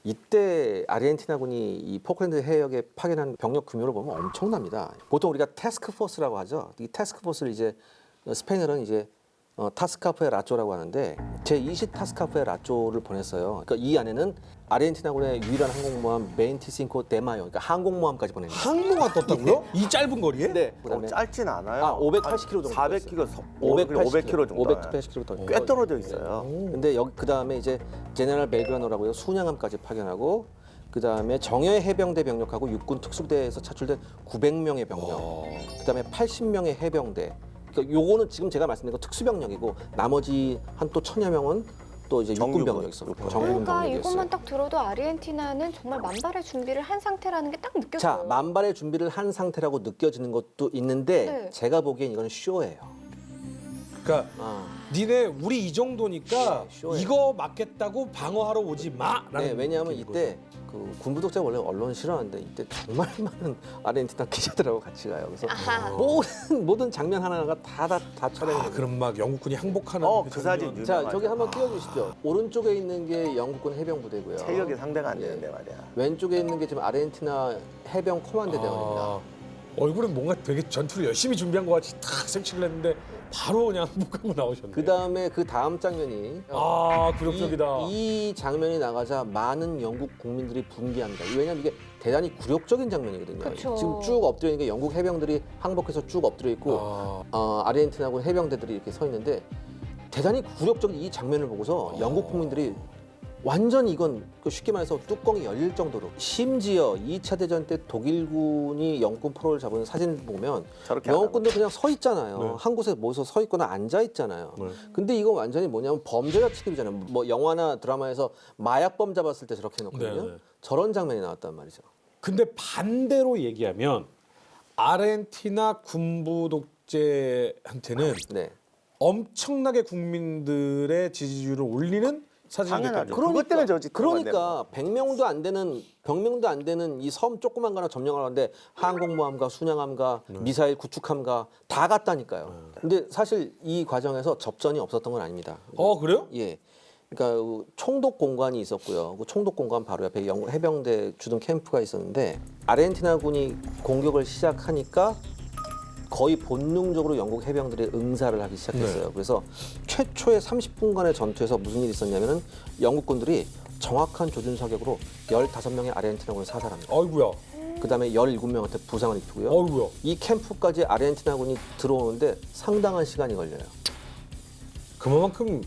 이때 아르헨티나군이 이 포클랜드 해역에 파견한 병력 규모를 보면 엄청납니다. 보통 우리가 태스크포스라고 하죠. 이 태스크포스를 이제 스페인어로는 이제 타스카프의 라쪼라고 하는데 제20 타스카프의 라쪼를 보냈어요. 그러니까 이 안에는 아르헨티나군의 유일한 항공모함 멘티싱코 데마요. 그러니까 항공모함까지 보냅니다.
항모가 떴다고요? 이 짧은 거리에?
네. 그다음에
짧진 않아요.
580km 정도
400km,
580km
500km 정도.
580km 정도.
꽤 떨어져 있어요.
근데 여기 그 다음에 이제 제네럴 벨그라노라고 해서 순양함까지 파견하고 그 다음에 정예 해병대 병력하고 육군 특수부대에서 차출된 900명의 병력, 그 다음에 80명의 해병대. 그러니까 요거는 지금 제가 말씀드린 거 특수병력이고 나머지 한 또 1,000여 명은 또 이제 육군
정규군.
병력이 있었고 정규군
그러니까
병력이었어요.
이것만 딱 들어도 아르헨티나는 정말 만발의 준비를 한 상태라는 게 딱 느껴져요.
자, 만발의 준비를 한 상태라고 느껴지는 것도 있는데
네.
제가 보기엔 이건 쇼예요.
그러니까
아.
니네 우리 이 정도니까
네, 쇼예요.
이거 맞겠다고 방어하러 오지 마.
네, 왜냐하면 이때 그 군부독재 원래 언론 싫어하는데 이때 정말 많은 아르헨티나 기자들하고 같이 가요. 그래서
아하.
모든 장면 하나하나가 다 촬영이 돼요.
그럼 막 영국군이 항복하는
그 사진
장면.
자,
유명하죠.
저기 한번 띄워주시죠. 오른쪽에 있는 게 영국군 해병부대고요.
체격이 상대가 안
예.
되는데 말이야.
왼쪽에 있는 게 지금 아르헨티나 해병 코만대 대원입니다.
얼굴은 뭔가 되게 전투를 열심히 준비한 것 같이 탁 색칠을 했는데 바로 그냥 항복하고 나오셨네.
그 다음에 그 다음 장면이
굴욕적이다.
이 장면이 나가자 많은 영국 국민들이 분개합니다. 왜냐하면 이게 대단히 굴욕적인 장면이거든요.
그쵸.
지금 쭉 엎드려 있는 게 영국 해병들이 항복해서 쭉 엎드려 있고 아르헨티나군 해병대들이 이렇게 서 있는데 대단히 굴욕적인 이 장면을 보고서 영국 국민들이 완전 이건 쉽게 말해서 뚜껑이 열릴 정도로 심지어 2차 대전 때 독일군이 영국군 포로를 잡은 사진을 보면
저렇게 안
영국군들 그냥 서 있잖아요.
네.
한 곳에 모여서 서 있거나 앉아 있잖아요.
네.
근데 이거 완전히 뭐냐면 범죄자 취급이잖아요. 뭐 영화나 드라마에서 마약범 잡았을 때 저렇게 해놓거든요.
네, 네.
저런 장면이 나왔단 말이죠.
근데 반대로 얘기하면 아르헨티나 군부 독재한테는
네.
엄청나게 국민들의 지지율을 올리는 사진이
당연하죠.
됐겠죠.
그것 때문에 저지
그러니까 100명도 안 되는 이 섬 조그만 거나 점령하는데 항공모함과 순양함과 미사일 구축함과 다 갔다니까요. 근데 사실 이 과정에서 접전이 없었던 건 아닙니다.
그래요?
예. 그러니까 그 총독 공관이 있었고요. 그 총독 공관 바로 옆에 영국 해병대 주둔 캠프가 있었는데 아르헨티나군이 공격을 시작하니까 거의 본능적으로 영국 해병들이 응사를 하기 시작했어요.
네.
그래서 최초의 30분간의 전투에서 무슨 일이 있었냐면은 영국군들이 정확한 조준 사격으로 15명의 아르헨티나군을 사살합니다.
아이고야.
그다음에 17명한테 부상을 입히고요.
아이고야.
이 캠프까지 아르헨티나군이 들어오는데 상당한 시간이 걸려요.
그만큼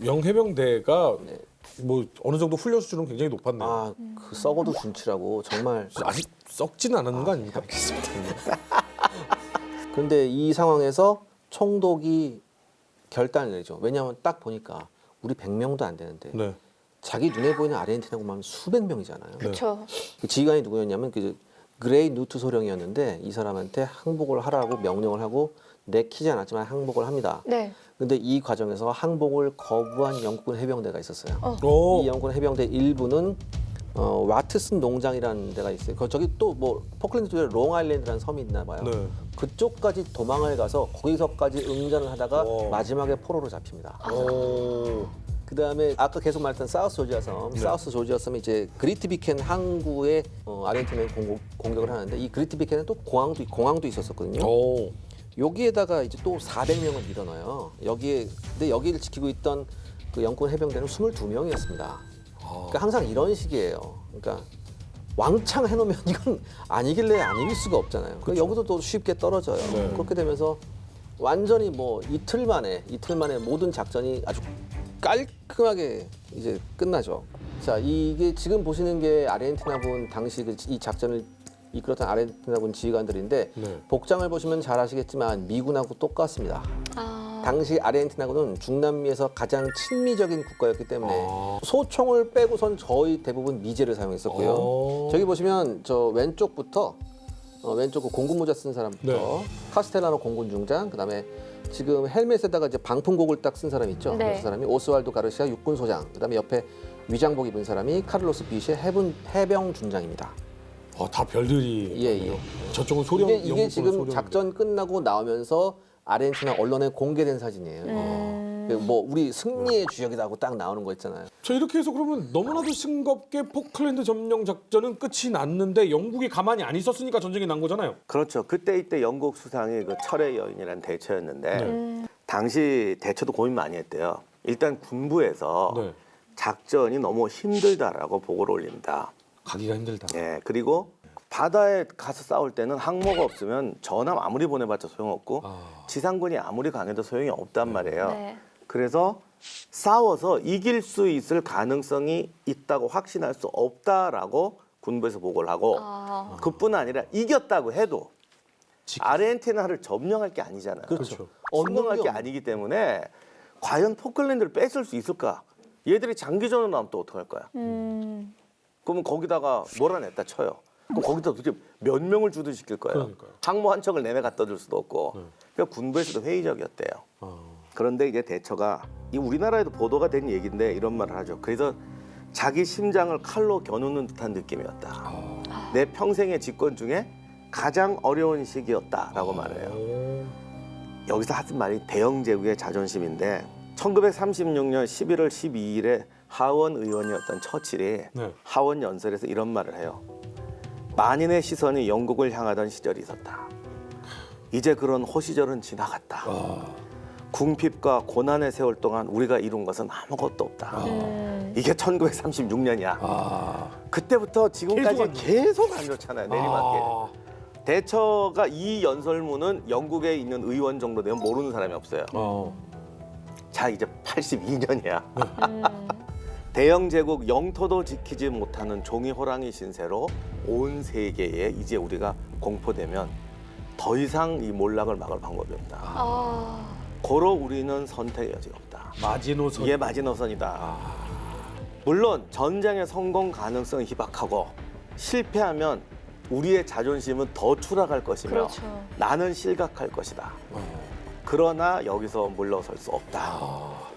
영해병대가
네.
뭐 어느 정도 훈련 수준은 굉장히 높았네요.
그 썩어도 준치라고 정말
아직 썩지는 않았는 거 아닙니까?
그런데 이 상황에서 총독이 결단을 내죠. 왜냐하면 딱 보니까 우리 100명도 안 되는데
네.
자기 눈에 보이는 아르헨티나군만 하면 수백 명이잖아요.
그렇죠.
그 지휘관이 누구였냐면 그 그레이 누트 소령이었는데 이 사람한테 항복을 하라고 명령을 하고 내키지 않았지만 항복을 합니다.
네.
근데 이 과정에서 항복을 거부한 영국군 해병대가 있었어요.
오.
이 영국군 해병대 일부는 와트슨 농장이라는 데가 있어요. 저기 또 뭐 포클랜드 쪽에 롱아일랜드라는 섬이 있나 봐요.
네.
그쪽까지 도망을 가서 거기서까지 응전을 하다가
와.
마지막에 포로로 잡힙니다.
오.
그다음에 아까 계속 말했던 사우스 조지아 섬,
네.
사우스 조지아 섬이 이제 그리트 비켄 항구에 아르헨티나에 공격을 하는데 이 그리트 비켄은 또 공항도 있었었거든요.
오.
여기에다가 이제 또 400명을 밀어넣어요. 근데 여기를 지키고 있던 그 영군 해병대는 22명이었습니다. 그러니까 항상 이런 식이에요. 그러니까 왕창 해놓으면 이건 아니길래 안 이길 수가 없잖아요. 그러니까 여기도 또 쉽게 떨어져요.
네.
그렇게 되면서 완전히 뭐 이틀 만에 모든 작전이 아주 깔끔하게 이제 끝나죠. 자, 이게 지금 보시는 게 아르헨티나군 당시 이 작전을 이끌었던 아르헨티나군 지휘관들인데
네.
복장을 보시면 잘 아시겠지만 미군하고 똑같습니다.
아,
당시 아르헨티나군은 중남미에서 가장 친미적인 국가였기 때문에
아.
소총을 빼고선 거의 대부분 미제를 사용했었고요.
오.
저기 보시면 저 왼쪽부터 왼쪽 그 공군 모자 쓴 사람부터
네.
카스텔라노 공군 중장, 그다음에 지금 헬멧에다가 이제 방풍곡을 딱 쓴 사람 있죠.
네.
그 사람이 오스왈도 가르시아 육군 소장, 그다음에 옆에 위장복 입은 사람이 카를로스 비시의 해병 중장입니다.
다 별들이.
예.
저쪽은 소련.
이게
영국은
지금
소련인데.
작전 끝나고 나오면서 아르헨티나 언론에 공개된 사진이에요. 뭐 우리 승리의 주역이라고 딱 나오는 거 있잖아요.
자, 이렇게 해서 그러면 너무나도 싱겁게 포클랜드 점령 작전은 끝이 났는데 영국이 가만히 안 있었으니까 전쟁이 난 거잖아요.
그렇죠. 이때 영국 수상이 그 철의 여인이라는 대처였는데
네.
당시 대처도 고민 많이 했대요. 일단 군부에서
네.
작전이 너무 힘들다라고 보고를 올립니다.
가기가 힘들다.
예, 그리고 바다에 가서 싸울 때는 항모가 없으면 전함 아무리 보내봤자 소용없고 지상군이 아무리 강해도 소용이 없단 말이에요.
네.
그래서 싸워서 이길 수 있을 가능성이 있다고 확신할 수 없다라고 군부에서 보고를 하고
아,
그뿐 아니라 이겼다고 해도 아르헨티나를 점령할 게 아니잖아요.
그렇죠.
침공할 게 아니기 때문에 과연 포클랜드를 뺏을 수 있을까? 얘들이 장기전으로 나오면 또 어떡할 거야? 그러면 거기다가 몰아냈다 쳐요. 그럼 거기다 도대체 몇 명을 주둔시킬 거예요?
그러니까요.
항모 한 척을 내내 갖다 줄 수도 없고. 그러니까 군부에서도 회의적이었대요. 그런데 이제 대처가 이 우리나라에도 보도가 된 얘기인데 이런 말을 하죠. 그래서 자기 심장을 칼로 겨누는 듯한 느낌이었다. 내 평생의 집권 중에 가장 어려운 시기였다라고 말을 해요. 여기서 하던 말이 대영 제국의 자존심인데 1936년 11월 12일에 하원 의원이었던 처칠이
네.
하원 연설에서 이런 말을 해요. 만인의 시선이 영국을 향하던 시절이 있었다. 이제 그런 호시절은 지나갔다. 궁핍과 고난의 세월 동안 우리가 이룬 것은 아무것도 없다. 이게 1936년이야. 그때부터 지금까지 계속 안 좋잖아요. 내리막길. 대처가 이 연설문은 영국에 있는 의원 정도 되면 모르는 사람이 없어요. 자, 이제 82년이야. 대영 제국 영토도 지키지 못하는 종이 호랑이 신세로 온 세계에 이제 우리가 공포되면 더 이상 이 몰락을 막을 방법이 없다.
아,
고로 우리는 선택의 여지가 없다.
마지노선.
이게 마지노선이다. 물론 전쟁의 성공 가능성은 희박하고 실패하면 우리의 자존심은 더 추락할 것이며
그렇죠.
나는 실각할 것이다. 그러나 여기서 물러설 수 없다.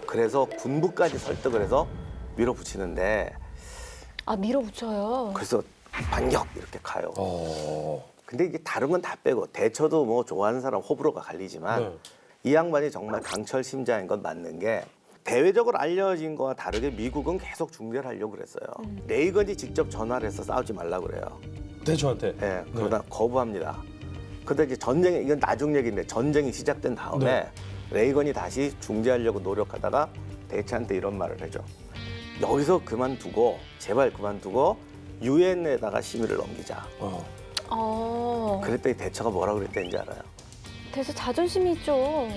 그래서 군부까지 설득을 해서 밀어붙이는데
아 밀어붙여요.
그래서 반격 이렇게 가요. 근데 이게 다른 건 다 빼고 대처도 뭐 좋아하는 사람 호불호가 갈리지만
네.
이 양반이 정말 강철 심자인 건 맞는 게 대외적으로 알려진 거와 다르게 미국은 계속 중재를 하려고 그랬어요. 레이건이 직접 전화를 해서 싸우지 말라고 그래요.
대처한테.
예, 그러다 거부합니다. 그런데 이제 전쟁이 이건 나중 얘기인데 전쟁이 시작된 다음에
네.
레이건이 다시 중재하려고 노력하다가 대처한테 이런 말을 해줘. 여기서 그만두고 제발 그만두고 유엔에다가 심의를 넘기자. 그랬더니 대처가 뭐라고 그랬는지 알아요?
그래서 자존심이 있죠.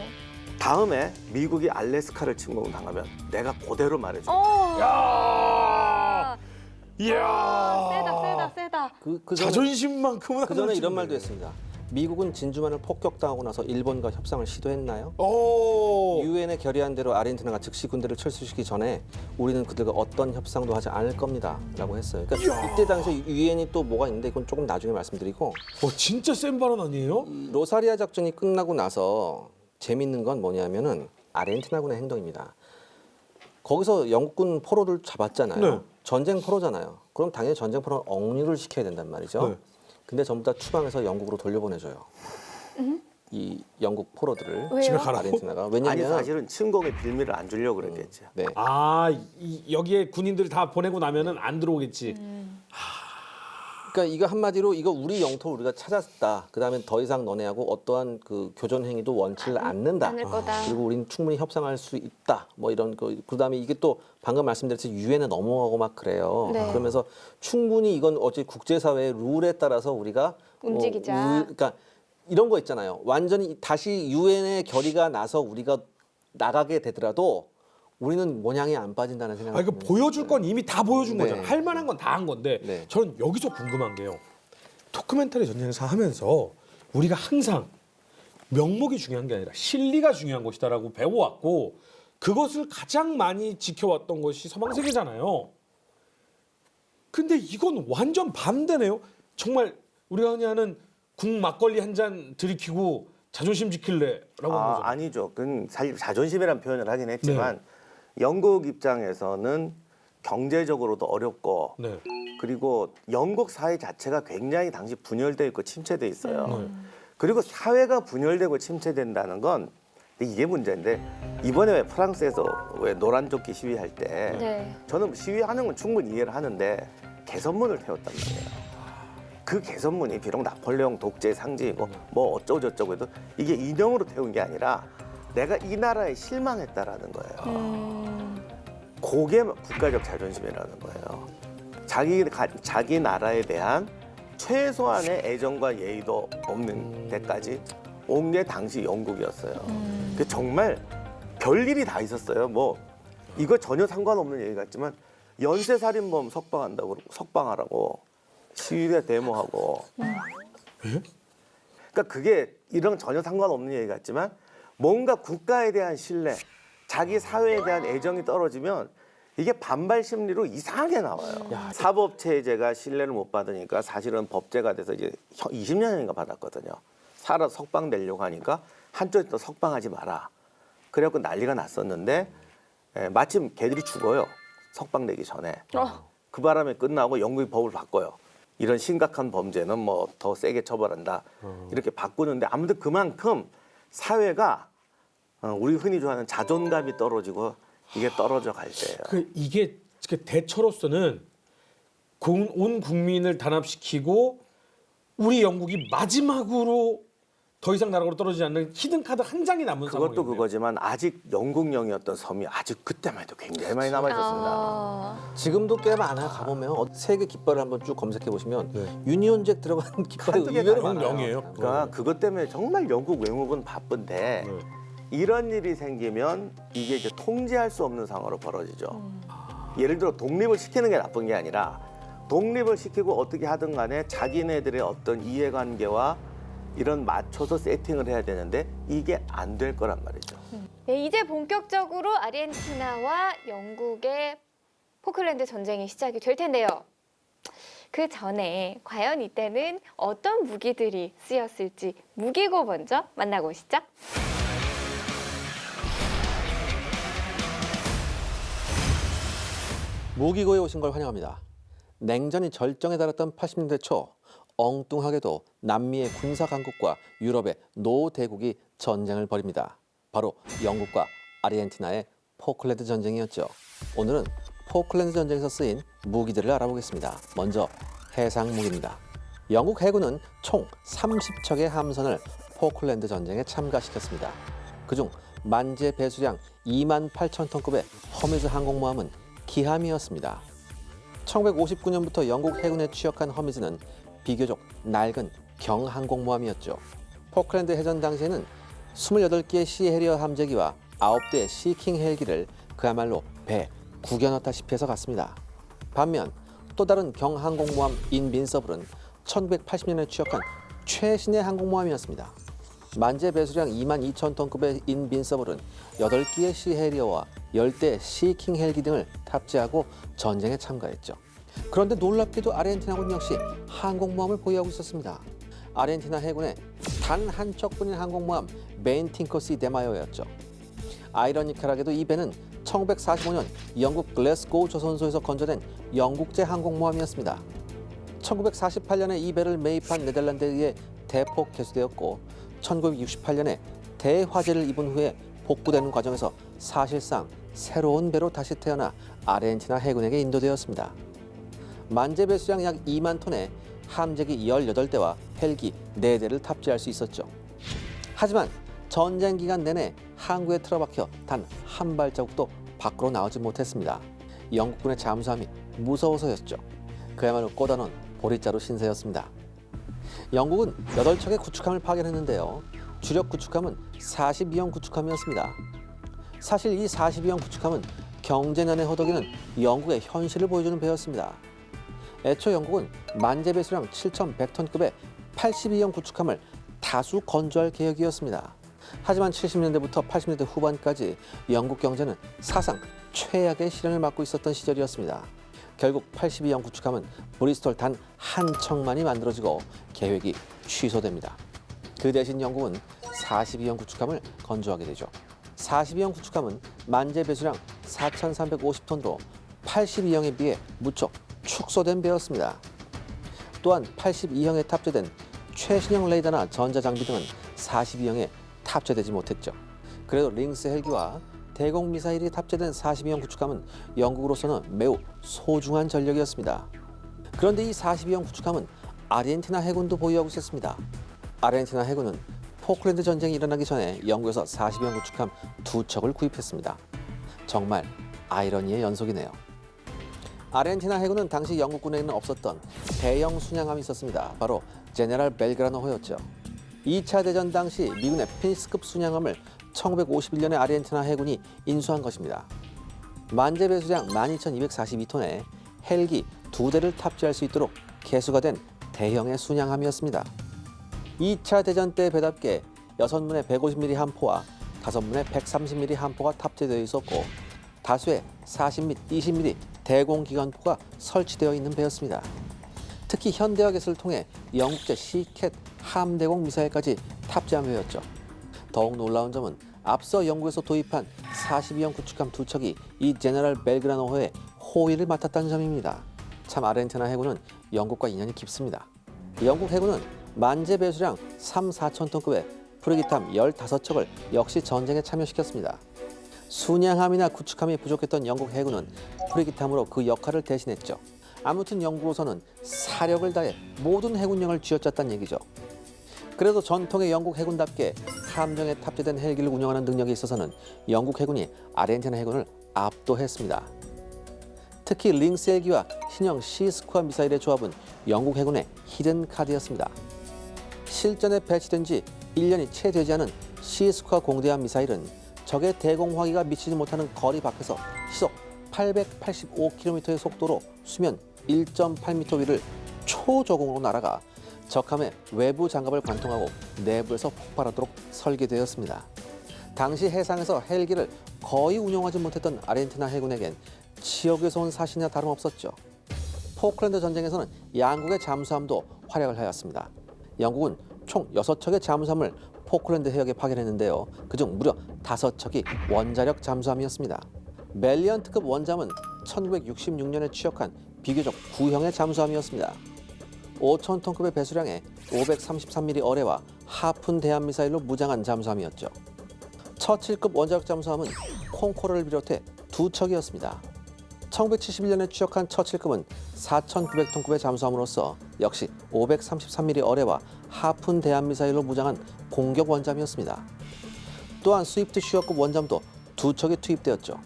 다음에 미국이 알래스카를 침공당하면 내가 그대로 말해줘.
어.
야! 이야!
세다.
그 전에,
자존심만큼은
그 전에 이런
안
말도
놓치네.
했습니다. 미국은 진주만을 폭격당하고 나서 일본과 협상을 시도했나요?
오.
유엔에 결의한 대로 아르헨티나가 즉시 군대를 철수시키기 전에 우리는 그들과 어떤 협상도 하지 않을 겁니다라고 했어요. 그러니까 이때 당시에 유엔이 또 뭐가 있는데 이건 조금 나중에 말씀드리고
진짜 센 발언 아니에요?
로사리아 작전이 끝나고 나서 재밌는 건 뭐냐면은 아르헨티나군의 행동입니다. 거기서 영국군 포로를 잡았잖아요.
네.
전쟁 포로잖아요. 그럼 당연히 전쟁 포로는 억류를 시켜야 된단 말이죠.
네.
근데 전부 다 추방해서 영국으로 돌려보내줘요. 이 영국 포로들을
왜요?
집에 가라고?
아르헨티나가
아니
왜냐면
사실은 침공의 빌미를 안 주려고 그랬겠지.
네.
여기에 군인들 다 보내고 나면은 안 들어오겠지.
그러니까 이거 한마디로 이거 우리 영토 우리가 찾았다. 그다음에 더 이상 너네하고 어떠한 그 교전 행위도 원치를 않는다.
않을 거다.
그리고 우리는 충분히 협상할 수 있다. 뭐 이런 그다음에 이게 또 방금 말씀드렸듯이 유엔에 넘어가고 막 그래요.
네.
그러면서 충분히 이건 어찌 국제사회의 룰에 따라서 우리가
움직이자.
그러니까 이런 거 있잖아요. 완전히 다시 유엔의 결의가 나서 우리가 나가게 되더라도 우리는 모양이 안 빠진다는 생각이
이거 보여줄 건 이미 다 보여준
네.
거잖아. 할 만한 건 다 한 건데
네.
저는 여기서 궁금한 게요. 토크멘터리 전쟁사 하면서 우리가 항상 명목이 중요한 게 아니라 실리가 중요한 것이다라고 배워왔고 그것을 가장 많이 지켜왔던 것이 서방세계잖아요. 근데 이건 완전 반대네요. 정말 우리가 흔히 하는 국 막걸리 한 잔 들이키고 자존심 지킬래라고 한 거죠.
아니죠. 그건 사실 자존심이라는 표현을 하긴 했지만 영국 입장에서는 경제적으로도 어렵고
네.
그리고 영국 사회 자체가 굉장히 당시 분열돼 있고 침체돼 있어요.
네.
그리고 사회가 분열되고 침체된다는 건 이게 문제인데 이번에 왜 프랑스에서 왜 노란 조끼 시위할 때
네.
저는 시위하는 건 충분히 이해를 하는데 개선문을 태웠단 말이에요. 그 개선문이 비록 나폴레옹 독재의 상징이고 뭐 어쩌고 저쩌고 해도 이게 인형으로 태운 게 아니라 내가 이 나라에 실망했다라는 거예요. 그게 국가적 자존심이라는 거예요. 자기 나라에 대한 최소한의 애정과 예의도 없는 데까지 온 게 당시 영국이었어요. 그 정말 별일이 다 있었어요. 뭐 이거 전혀 상관없는 얘기 같지만 연쇄살인범 석방하라고 시위대 데모하고. 그러니까 그게 이런 전혀 상관없는 얘기 같지만 뭔가 국가에 대한 신뢰, 자기 사회에 대한 애정이 떨어지면 이게 반발 심리로 이상하게 나와요. 사법체제가 신뢰를 못 받으니까 사실은 법제가 돼서 이제 20년인가 받았거든요. 살아 석방되려고 하니까 한쪽에 또 석방하지 마라. 그래갖고 난리가 났었는데 마침 걔들이 죽어요. 석방되기 전에. 그 바람에 끝나고 영국이 법을 바꿔요. 이런 심각한 범죄는 뭐 더 세게 처벌한다. 이렇게 바꾸는데 아무튼 그만큼 사회가 우리 흔히 좋아하는 자존감이 떨어지고 이게 떨어져 갈 때예요.
이게 대처로서는 온 국민을 단합시키고 우리 영국이 마지막으로 더 이상 나라로 떨어지지 않는 히든 카드 한 장이 남은 상황이에요.
그것도 그거지만 아직 영국령이었던 섬이 아직 그때만 해도 굉장히 많이 남아 있었습니다.
지금도 꽤 많아. 가보면 세계 깃발을 한번 쭉 검색해 보시면
네.
유니온잭 들어간 깃발이
한두 개가
의외로
아니에요.
많아요.
영이에요.
그러니까 그것 때문에 정말 영국 외무부는 바쁜데
네.
이런 일이 생기면 이게 이제 통제할 수 없는 상황으로 벌어지죠. 예를 들어 독립을 시키는 게 나쁜 게 아니라 독립을 시키고 어떻게 하든 간에 자기네들의 어떤 이해관계와 이런 맞춰서 세팅을 해야 되는데 이게 안 될 거란 말이죠.
네, 이제 본격적으로 아르헨티나와 영국의 포클랜드 전쟁이 시작이 될 텐데요. 그 전에 과연 이때는 어떤 무기들이 쓰였을지 무기고 먼저 만나고 오시죠.
무기고에 오신 걸 환영합니다. 냉전이 절정에 달했던 80년대 초 엉뚱하게도 남미의 군사 강국과 유럽의 노대국이 전쟁을 벌입니다. 바로 영국과 아르헨티나의 포클랜드 전쟁이었죠. 오늘은 포클랜드 전쟁에서 쓰인 무기들을 알아보겠습니다. 먼저 해상 무기입니다. 영국 해군은 총 30척의 함선을 포클랜드 전쟁에 참가시켰습니다. 그중 만재 배수량 28,000톤급의 허미즈 항공모함은 기함이었습니다. 1959년부터 영국 해군에 취역한 허미즈는 비교적 낡은 경항공모함이었죠. 포클랜드 해전 당시에는 28개의 시해리어 함재기와 9대의 시킹 헬기를 그야말로 배 구겨 넣다시피 해서 갔습니다. 반면 또 다른 경항공모함 인빈서블은 1980년에 취역한 최신의 항공모함이었습니다. 만재 배수량 22,000톤급의 인빈서블은 8기의 시해리어와 10대 시킹 헬기 등을 탑재하고 전쟁에 참가했죠. 그런데 놀랍게도 아르헨티나군 역시 항공모함을 보유하고 있었습니다. 아르헨티나 해군의 단 한 척뿐인 항공모함 메인팅커시 데마이어였죠. 아이러니컬하게도 이 배는 1945년 영국 글래스고우 조선소에서 건조된 영국제 항공모함이었습니다. 1948년에 이 배를 매입한 네덜란드에 의해 대폭 개수되었고 1968년에 대화재를 입은 후에 복구되는 과정에서 사실상 새로운 배로 다시 태어나 아르헨티나 해군에게 인도되었습니다. 만재 배수량 약 2만 톤에 함재기 18대와 헬기 4대를 탑재할 수 있었죠. 하지만 전쟁 기간 내내 항구에 틀어박혀 단 한 발자국도 밖으로 나오지 못했습니다. 영국군의 잠수함이 무서워서였죠. 그야말로 꽂아놓은 보리자루 신세였습니다. 영국은 8척의 구축함을 파견했는데요. 주력 구축함은 42형 구축함이었습니다. 사실 이 42형 구축함은 경제난에 허덕이는 영국의 현실을 보여주는 배였습니다. 애초 영국은 만재 배수량 7,100톤급의 82형 구축함을 다수 건조할 계획이었습니다. 하지만 70년대부터 80년대 후반까지 영국 경제는 사상 최악의 시련을 맞고 있었던 시절이었습니다. 결국 82형 구축함은 브리스톨 단 한 척만이 만들어지고 계획이 취소됩니다. 그 대신 영국은 42형 구축함을 건조하게 되죠. 42형 구축함은 만재 배수량 4,350톤으로 82형에 비해 무척 축소된 배였습니다. 또한 82형에 탑재된 최신형 레이더나 전자장비 등은 42형에 탑재되지 못했죠. 그래도 링스 헬기와 대공 미사일이 탑재된 42형 구축함은 영국으로서는 매우 소중한 전력이었습니다. 그런데 이 42형 구축함은 아르헨티나 해군도 보유하고 있었습니다. 아르헨티나 해군은 포클랜드 전쟁이 일어나기 전에 영국에서 42형 구축함 2척을 구입했습니다. 정말 아이러니의 연속이네요. 아르헨티나 해군은 당시 영국군에는 없었던 대형 순양함이 있었습니다. 바로 제네랄 벨그라노호였죠. 2차 대전 당시 미군의 피닉스급 순양함을 1951년에 아르헨티나 해군이 인수한 것입니다. 만재 배수량 12,242톤에 헬기 2대를 탑재할 수 있도록 개수가 된 대형의 순양함이었습니다. 2차 대전 때 배답게 6문의 150mm 함포와 5문의 130mm 함포가 탑재되어 있었고 다수의 40 및 20mm 대공기관포가 설치되어 있는 배였습니다. 특히 현대화 기술을 통해 영국제 시캣 함대공 미사일까지 탑재한 배였죠. 더욱 놀라운 점은 앞서 영국에서 도입한 42형 구축함 2척이 이 제네랄 벨그라노호의 호위를 맡았다는 점입니다. 참 아르헨티나 해군은 영국과 인연이 깊습니다. 영국 해군은 만재 배수량 3, 4천 톤급의 프리기탐 15척을 역시 전쟁에 참여시켰습니다. 순양함이나 구축함이 부족했던 영국 해군은 프리기탐으로 그 역할을 대신했죠. 아무튼 영국으로서는 사력을 다해 모든 해군령을 쥐어짰다는 얘기죠. 그래도 전통의 영국 해군답게 함정에 탑재된 헬기를 운영하는 능력에 있어서는 영국 해군이 아르헨티나 해군을 압도했습니다. 특히 링스 헬기와 신형 시스쿠아 미사일의 조합은 영국 해군의 히든 카드였습니다. 실전에 배치된 지 1년이 채 되지 않은 시스쿠아 공대함 미사일은 적의 대공화기가 미치지 못하는 거리 밖에서 시속 885km의 속도로 수면 1.8m 위를 초저공으로 날아가 적함의 외부 장갑을 관통하고 내부에서 폭발하도록 설계되었습니다. 당시 해상에서 헬기를 거의 운용하지 못했던 아르헨티나 해군에겐 지역에서 온 사신이나 다름없었죠. 포클랜드 전쟁에서는 양국의 잠수함도 활약을 하였습니다. 영국은 총 6척의 잠수함을 포클랜드 해역에 파견했는데요. 그중 무려 5척이 원자력 잠수함이었습니다. 멜리언트급 원잠은 1966년에 취역한 비교적 구형의 잠수함이었습니다. 5,000톤급의 배수량에 533mm 어뢰와 하푼 대함 미사일로 무장한 잠수함이었죠. 처칠급 원자력 잠수함은 콩코르를 비롯해 2척이었습니다. 1971년에 취역한 처칠급은 4,900톤급의 잠수함으로서 역시 533mm 어뢰와 하푼 대함 미사일로 무장한 공격 원잠이었습니다. 또한 스위프트 슈어급 원잠도 2척이 투입되었죠.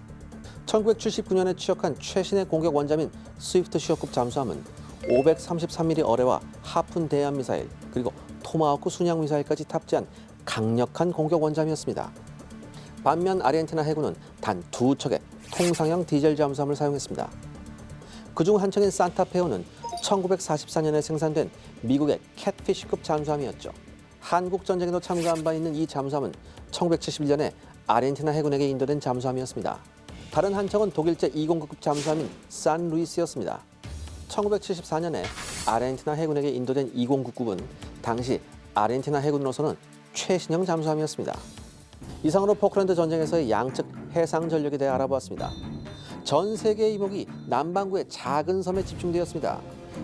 1979년에 취역한 최신의 공격 원잠인 스위프트 슈어급 잠수함은 533mm 어뢰와 하푼 대함 미사일 그리고 토마호크 순양 미사일까지 탑재한 강력한 공격 원잠이었습니다. 반면 아르헨티나 해군은 단 2척의 통상형 디젤 잠수함을 사용했습니다. 그중 한 척인 산타페오는 1944년에 생산된 미국의 캣피쉬급 잠수함이었죠. 한국 전쟁에도 참가한 바 있는 이 잠수함은 1971년에 아르헨티나 해군에게 인도된 잠수함이었습니다. 다른 한 척은 독일제 209급 잠수함인 산루이스였습니다. 1974년에 아르헨티나 해군에게 인도된 209급은 당시 아르헨티나 해군으로서는 최신형 잠수함이었습니다. 이상으로 포클랜드 전쟁에서의 양측 해상 전력에 대해 알아보았습니다. 전 세계의 이목이 남반구의 작은 섬에 집중되었습니다.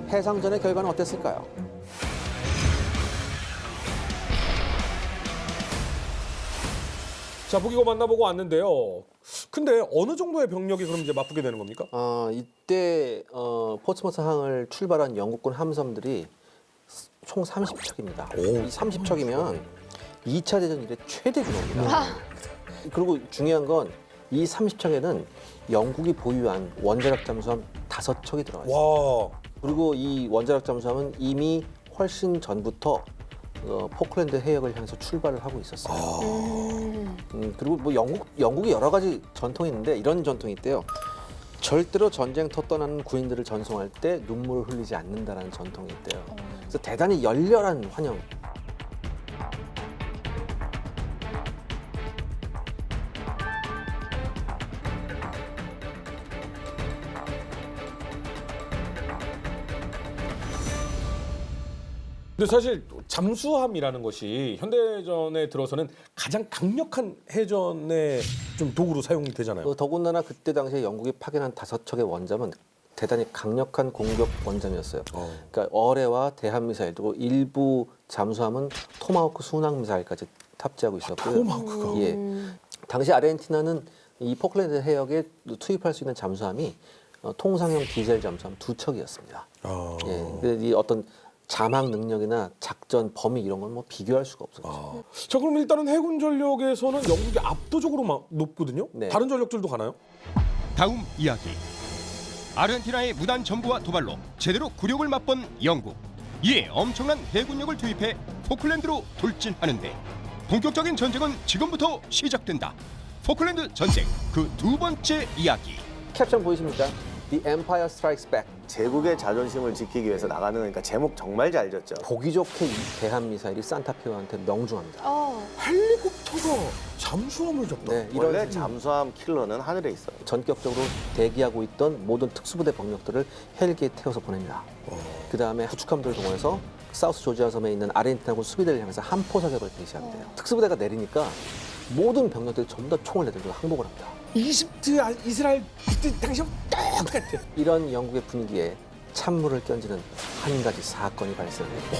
해상전의 결과는 어땠을까요?
자, 보기고 만나보고 왔는데요. 근데 어느 정도의 병력이 그럼 이제 맞붙게 되는 겁니까?
이때 포츠머스 항을 출발한 영국군 함선들이 총 30척입니다. 이 30척이면 2차 대전 이래 최대 규모입니다. 그리고 중요한 건 이 30척에는 영국이 보유한 원자력 잠수함 5척이 들어가 있어요.
와.
그리고 이 원자력 잠수함은 이미 훨씬 전부터 포클랜드 해역을 향해서 출발을 하고 있었어요. 그리고 뭐 영국이 여러 가지 전통이 있는데 이런 전통이 있대요. 절대로 전쟁터 떠나는 구인들을 전송할 때 눈물을 흘리지 않는다라는 전통이 있대요. 그래서 대단히 열렬한 환영.
근데 사실 잠수함이라는 것이 현대전에 들어서는 가장 강력한 해전의 좀 도구로 사용이 되잖아요.
더군다나 그때 당시에 영국이 파견한 5척의 원잠은 대단히 강력한 공격 원잠이었어요. 그러니까 어뢰와 대함 미사일 그리고 일부 잠수함은 토마호크 순항 미사일까지 탑재하고 있었고요.
토마호크가?
예. 당시 아르헨티나는 이 포클랜드 해역에 투입할 수 있는 잠수함이 통상형 디젤 잠수함 2척이었습니다. 예. 근데 이 어떤 자막 능력이나 작전 범위 이런 건 뭐 비교할 수가 없었죠.
자, 그럼 일단은 해군 전력에서는 영국이 압도적으로 높거든요.
네.
다른 전력들도 가나요?
다음 이야기. 아르헨티나의 무단 점거와 도발로 제대로 굴욕을 맛본 영국. 이에 엄청난 해군력을 투입해 포클랜드로 돌진하는데 본격적인 전쟁은 지금부터 시작된다. 포클랜드 전쟁 그 두 번째 이야기.
캡션 보이십니까? The Empire Strikes Back.
제국의 자존심을 지키기 위해서 나가는 거니까 제목 정말 잘 졌죠.
보기 좋게 이 대함 미사일이 산타페오한테 명중합니다.
헬리콥터가 잠수함을 잡다.
네,
원래
이런
잠수함 킬러는 하늘에 있어요.
전격적으로 대기하고 있던 모든 특수부대 병력들을 헬기에 태워서 보냅니다. 그 다음에 구축함들을 동원해서 사우스 조지아 섬에 있는 아르헨티나군 수비대를 향해서 함포 사격을 개시합니다. 특수부대가 내리니까 모든 병력들이 전부 다 총을 내들고 항복을 합니다.
이집트, 이스라엘 그때 당시와 똑같아.
이런 영국의 분위기에 찬물을 끼얹는 한 가지 사건이 발생합니다.